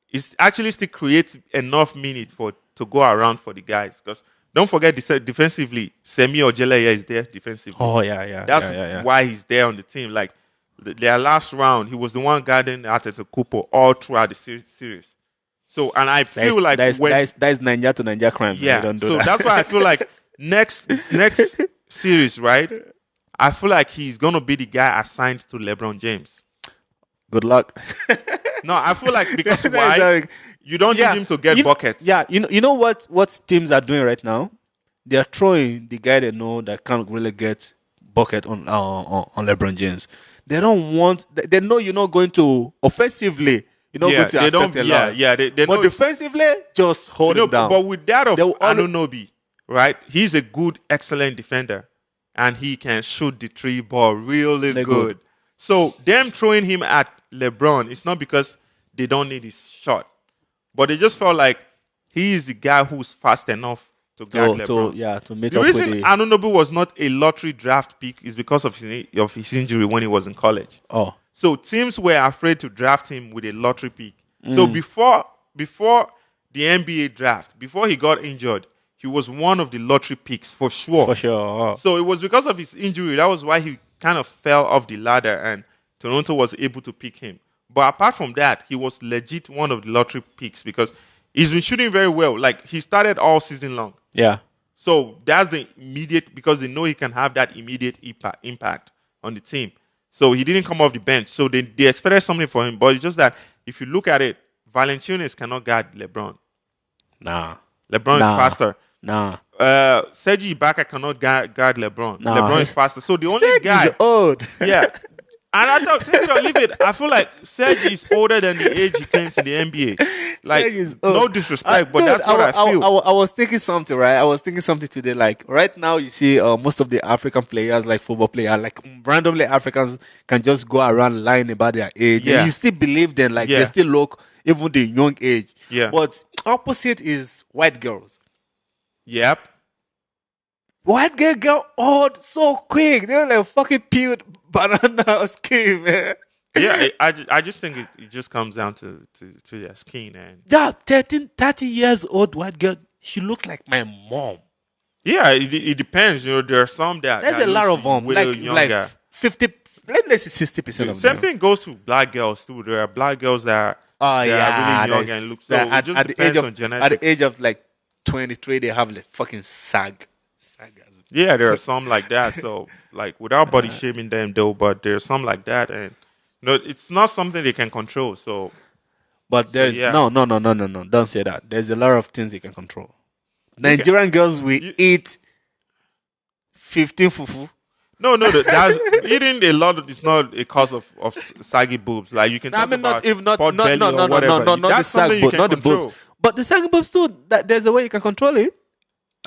it actually still creates enough minutes to go around for the guys. Because don't forget, defensively, Semi Ojeleye is there defensively. Oh yeah. That's why he's there on the team. Like their last round, he was the one guarding Antetokounmpo all throughout the series. So, and I feel like that's Ninja to Ninja crime. Yeah, don't do so that. that's why I feel like next series, right? I feel like he's gonna be the guy assigned to LeBron James. Good luck. No, I feel like because why? You don't need him to get buckets. Yeah, you know what teams are doing right now? They are throwing the guy they know that can't really get bucket on LeBron James. They don't want. They know you're not going to offensively. You're not going to affect a lot. Yeah. They but defensively, just hold it down. But with that of Anunoby, right? He's a good, excellent defender, and he can shoot the three ball really good. So them throwing him at LeBron, it's not because they don't need his shot, but they just felt like he is the guy who's fast enough to guard LeBron. To meet the up reason with Anunoby was not a lottery draft pick is because of his injury when he was in college. Oh. So teams were afraid to draft him with a lottery pick. So before the NBA draft, before he got injured, he was one of the lottery picks for sure. For sure. Oh. So it was because of his injury. That was why he kind of fell off the ladder and Toronto was able to pick him. But apart from that, he was legit one of the lottery picks because he's been shooting very well. Like, he started all season long. Yeah. So that's the immediate, because they know he can have that immediate impact on the team. So he didn't come off the bench. So they expected something for him. But it's just that if you look at it, Valanciunas cannot guard LeBron. Nah. LeBron is faster. Nah. Serge Ibaka cannot guard LeBron. Nah. LeBron is faster. So the only Serge guy is old. Yeah. And I thought, take it or leave it. I feel like Serge is older than the age he came to the NBA. Like, no disrespect, but that's what I feel. I was thinking something, right? I was thinking something today. Like, right now, you see most of the African players, like football players, like randomly Africans can just go around lying about their age. Yeah. And you still believe them. Like, they still look, even the young age. Yeah. But opposite is white girls. Yep. White girl get old so quick. They're like fucking peeled banana skin, man. Yeah, I just think it just comes down to their skin. And yeah, 30 years old white girl, she looks like my mom. Yeah, it depends. You know, there are some that there's a lot of them, like 50, let's say 60% of them. Same thing goes to black girls too. There are black girls that are really young and look so. It just depends on genetics. At the age of like 23, they have like fucking sag. Yeah, there are some like that. So, like, without body shaming them though, but there's some like that, and you know, it's not something they can control. So, but there's no. Don't say that. There's a lot of things they can control. Nigerian girls will eat 15 fufu. No, that's eating a lot. It's not a cause of saggy boobs. Like, you can. I mean, not the sag boob, not the boobs, but the saggy boobs too. That there's a way you can control it.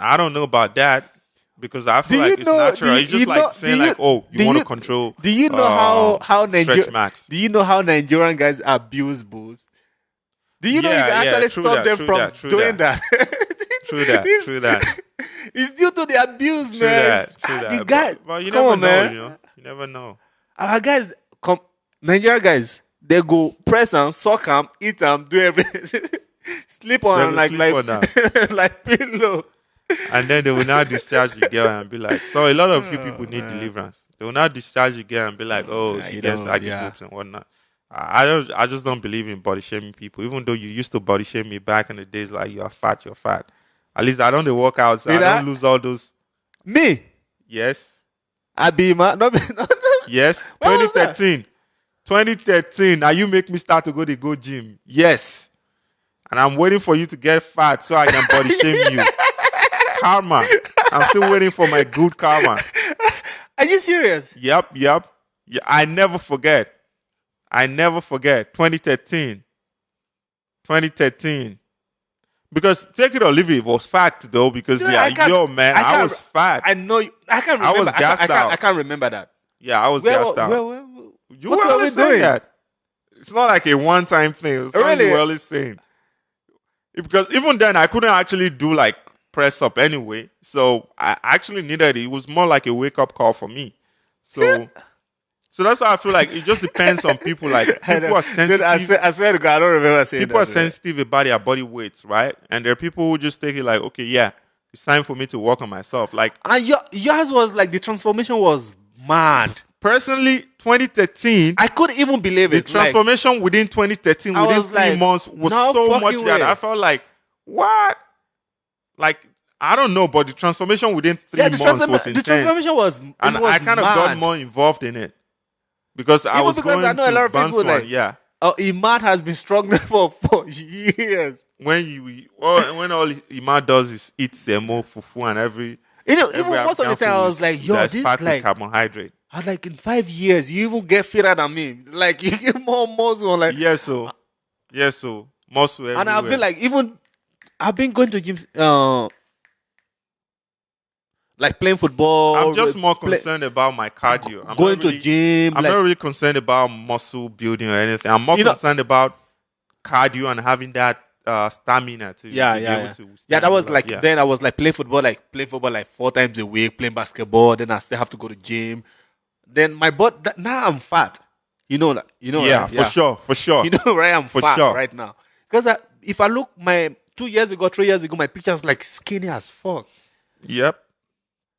I don't know about that because I feel like it's natural. It's just like saying like, oh, you want to control. Do you know how Stretch Max? Do you know how Nigerian guys abuse boobs? Do you know you can actually stop them from doing that? True that. It's due to the abuse, man. True that. The guy, but you come never on, know, man. you know? You never know. Our guys, Nigerian guys, they go press them, suck them, eat them, do everything. Sleep on like pillow. And then they will now discharge the girl and be like, so a lot of you people need deliverance. They will now discharge the girl and be like, oh, she gets saggy boobs and whatnot. I just don't believe in body shaming people. Even though you used to body shame me back in the days, like, you're fat. At least I don't work out, so I don't lose all those. Me? Yes. Abima? No. Yes. 2013. 2013. Now you make me start to go gym. Yes. And I'm waiting for you to get fat so I can body shame you. Karma. I'm still waiting for my good karma. Are you serious? Yep. Yeah, I never forget. 2013. Because take it or leave it was fact though. Because Dude, man, I was fat. I know. I can't remember. I was gassed out. I can't remember that. Yeah, I was gassed out. You what were were we always saying doing? that. It's not like a one-time thing. It's something Really? you were always saying. Because even then, I couldn't actually do like press up anyway. So I actually needed it. It was more like a wake-up call for me. So that's why I feel like it just depends on people. Like people are sensitive. Dude, I swear to God, I don't remember saying People that. are sensitive about their body weights, right? And there are people who just take it like, okay, yeah, it's time for me to work on myself. Like, And yours was like the transformation was mad. personally, 2013, I couldn't even believe the it. transformation within 2013, I within was 3 like, months, was no so fucking much that way. I felt like, what? Like, I don't know, but the transformation within 3 months was intense. The transformation was, and I kind of got more involved in it because I was because going I know a lot of people Banswan, like, yeah. Imad has been struggling for years. When all Imad does is eat semo, fufu, and every Even most of the African time I food was like, yo, that's this packed with like, carbohydrate. I was like, in 5 years, you even get fitter than me. Like, you get more muscle. Like, Yes, so muscle everywhere. and I've been like, I've been going to gyms, like playing football. I'm just more concerned about my cardio. I'm going not to really, gym. I'm like, not really concerned about muscle building or anything. I'm more concerned about cardio and having that stamina to be able to stand that was up. like then I was like playing football like 4 times a week, playing basketball. Then I still have to go to gym. Then my body now I'm fat. Yeah, right? for sure. You know, right? I'm For fat sure. right now because if I look my 2 years ago, 3 years ago, my pictures like skinny as fuck, Yep.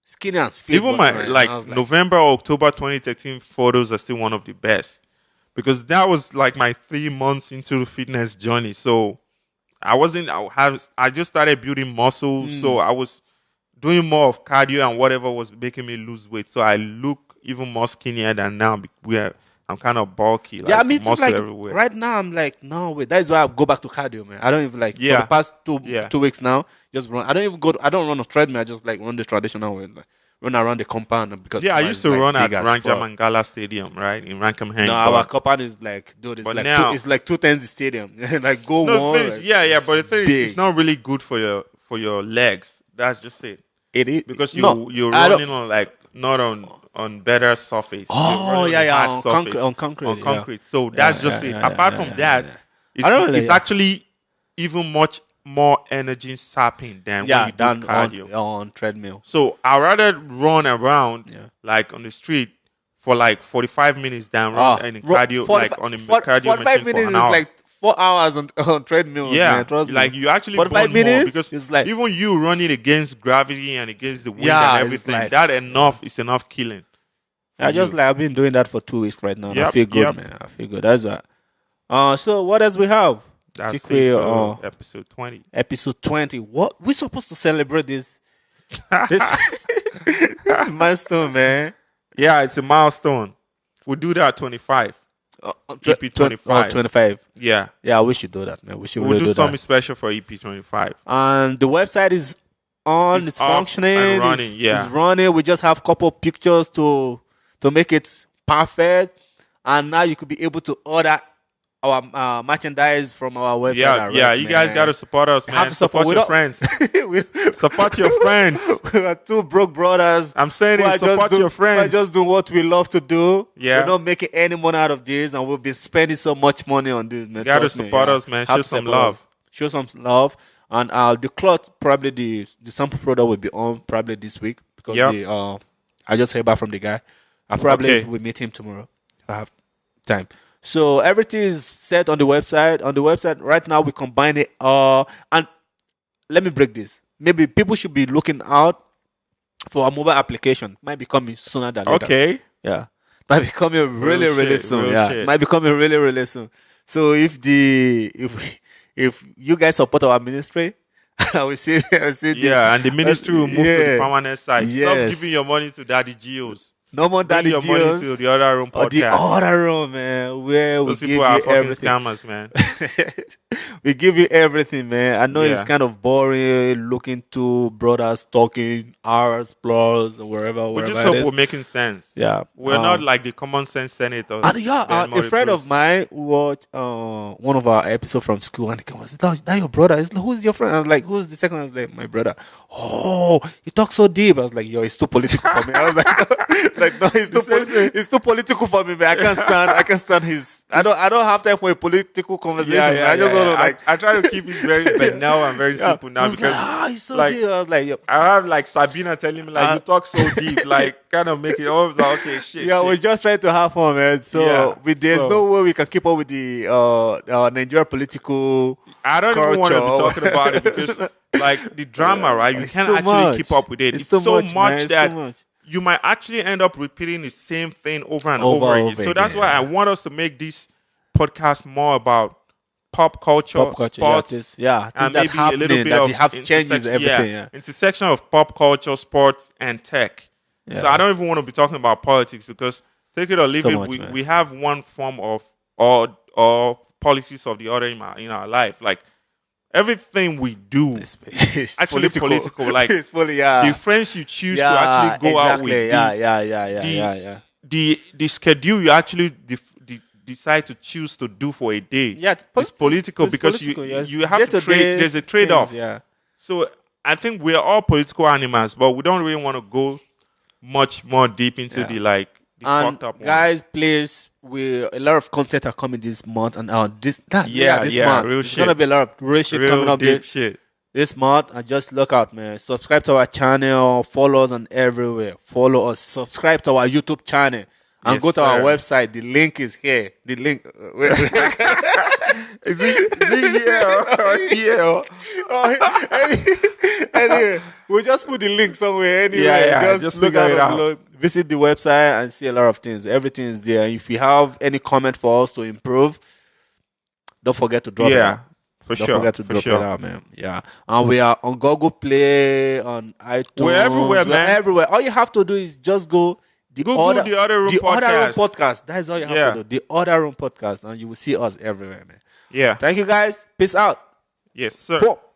skinny as fit. Even my like November or October 2013 photos are still one of the best because that was like my 3 months into the fitness journey. So I just started building muscle. So I was doing more of cardio and whatever was making me lose weight. So I look even more skinnier than now. I'm kind of bulky. Like, I mean, muscle like everywhere. right now I'm like, no wait. That is why I go back to cardio, man. I don't even like for the past 2 weeks now. Just run. I don't run on treadmill. I just like run the traditional way, like run around the compound because I used to like run at big as Ranja fuck. Mangala Stadium, right in Rankamheng. No, our compound is like, dude, it's But like now- it's like 2 times the stadium. Like go No, one. the thing is, but the thing is, big. it's not really good for your legs. That's just it. It is Because you're I don't- running on like not on better surface. Oh, You're running yeah, hard on surface, concrete, on yeah. concrete. So that's just it. Apart from that, I don't really- it's actually even much more energy sapping than when you do done cardio. on treadmill. So I'd rather run around Yeah. like on the street for like 45 minutes than run in cardio like on a cardio 45 machine minutes for an is hour. like 4 hours on treadmill. Yeah, man, trust me. like you actually 45 burn more minutes because is like even you running against gravity and against the wind Yeah, and it's everything, like- that is enough killing. I just like I've been doing that for 2 weeks right now. And I Yep, feel good, yep. man. I feel good. That's why. So what else we have? That's it Tikwe, for episode 20. Episode 20. What we supposed to celebrate this? This this milestone, man. Yeah, it's a milestone. We'll do that at 25. EP 25. 25. Yeah, Yeah, we should do that, man. We should we'll really do do something that. special for EP 25. And the website is on, it's up functioning, and running, it's running. We just have a couple pictures to make it perfect. And now you could be able to order our merchandise from our website. Yeah, you guys got to support us, You have man. to Support We your don't- friends. we, Support your friends. we are two broke brothers. I'm saying who it, are support just your friends. We're just doing what we love to do. Yeah. We're not making any money out of this, and we've been spending so much money on this, man. You got to Trust me, support yeah. us, man. Have Show to some support love. us. Show some love. And the cloth, probably the sample product will be on probably this week because Yep. I just heard back from the guy. I probably Okay. will meet him tomorrow if I have time. So everything is set on the website. On the website right now, we combine it. And let me break this. Maybe people should be looking out for a mobile application. Might be coming sooner than later. Okay. Yeah. Might be coming really, Real really shit, soon. real Yeah. shit. Might be coming really, really soon. So if you guys support our ministry, I will see Yeah, and the ministry will move to the permanent site. Stop Yes. giving your money to Daddy Geos. No more Bring Daddy your money G's to the Other Room or the podcast. other room, man, where we Those give people you are fucking everything. scammers, man. We give you everything, man. I know it's Yeah. kind of boring looking to brothers talking hours plus and We wherever just it hope is. we're making sense. Yeah. We're not like the common sense senators. And yeah, Ben a friend of Morris. mine watched one of our episodes from school, and he goes, "That your brother? Is who's your friend?" I was like, "Who's the second?" I was like, "My brother." Oh, you talk so deep. I was like, "Yo, it's too political for me." I was like, no, it's too political for me, man. I can't stand his. I don't have time for a political conversation. I just want to like. I try to keep it very banal and very simple now He was because like, it's so like, deep. I was like, yo. I have like Sabina telling me like you talk so deep, like kind of make it all like, okay, shit. Yeah, shit. we're just trying to have fun, man. So Yeah, there's no way we can keep up with the Nigeria political. I don't even want to be culture. talking about it because like the drama, right? You It's can't too actually much. keep up with it. It's It's too so much, much man. It's that too much. you might actually end up repeating the same thing over and Over over and again. over So that's again, why I yeah. want us to make this podcast more about pop culture, sports, yeah, and that's maybe a little happening, bit that of you have changes everything. Yeah. intersection of pop culture, sports, and tech. So Yeah. I don't even want to be talking about politics because take it or leave too it, much, man. we have one form of or politics of the other in our life. Like everything we do It's actually political. Like it's fully, yeah. the friends you choose Yeah, to actually go out exactly. with. Yeah. The schedule you actually decide to choose to do for a day. Yeah, it's political it's because political, you yes. you have to Day-to-day trade. There's a trade off. things, yeah. So I think we're all political animals, but we don't really want to go much more deep into the And fucked up guys, ones. please, a lot of content are coming this month and this month. Yeah, There's real gonna shit. be a lot of real shit coming Real up deep shit. this month. And just look out, man. Subscribe to our channel, follow us on everywhere. Follow us, subscribe to our YouTube channel, and Yes, go to our sir. website. The link is here. The link. Is it yeah? Anyway, we'll just put the link somewhere. Anyway, Yeah, just just look figure it out out. below. Visit the website and see a lot of things. Everything is there. If you have any comment for us to improve, don't forget to drop it out. For Don't sure. forget to for drop sure. it out, man. Yeah. And we are on Google Play, on iTunes. We're everywhere, man. Everywhere. All you have to do is just go Google the Other Room Other Room Podcast. Podcast. That is all you have to do. The Other Room Podcast. And you will see us everywhere, man. Yeah. Thank you, guys. Peace out. Yes, sir. Pop.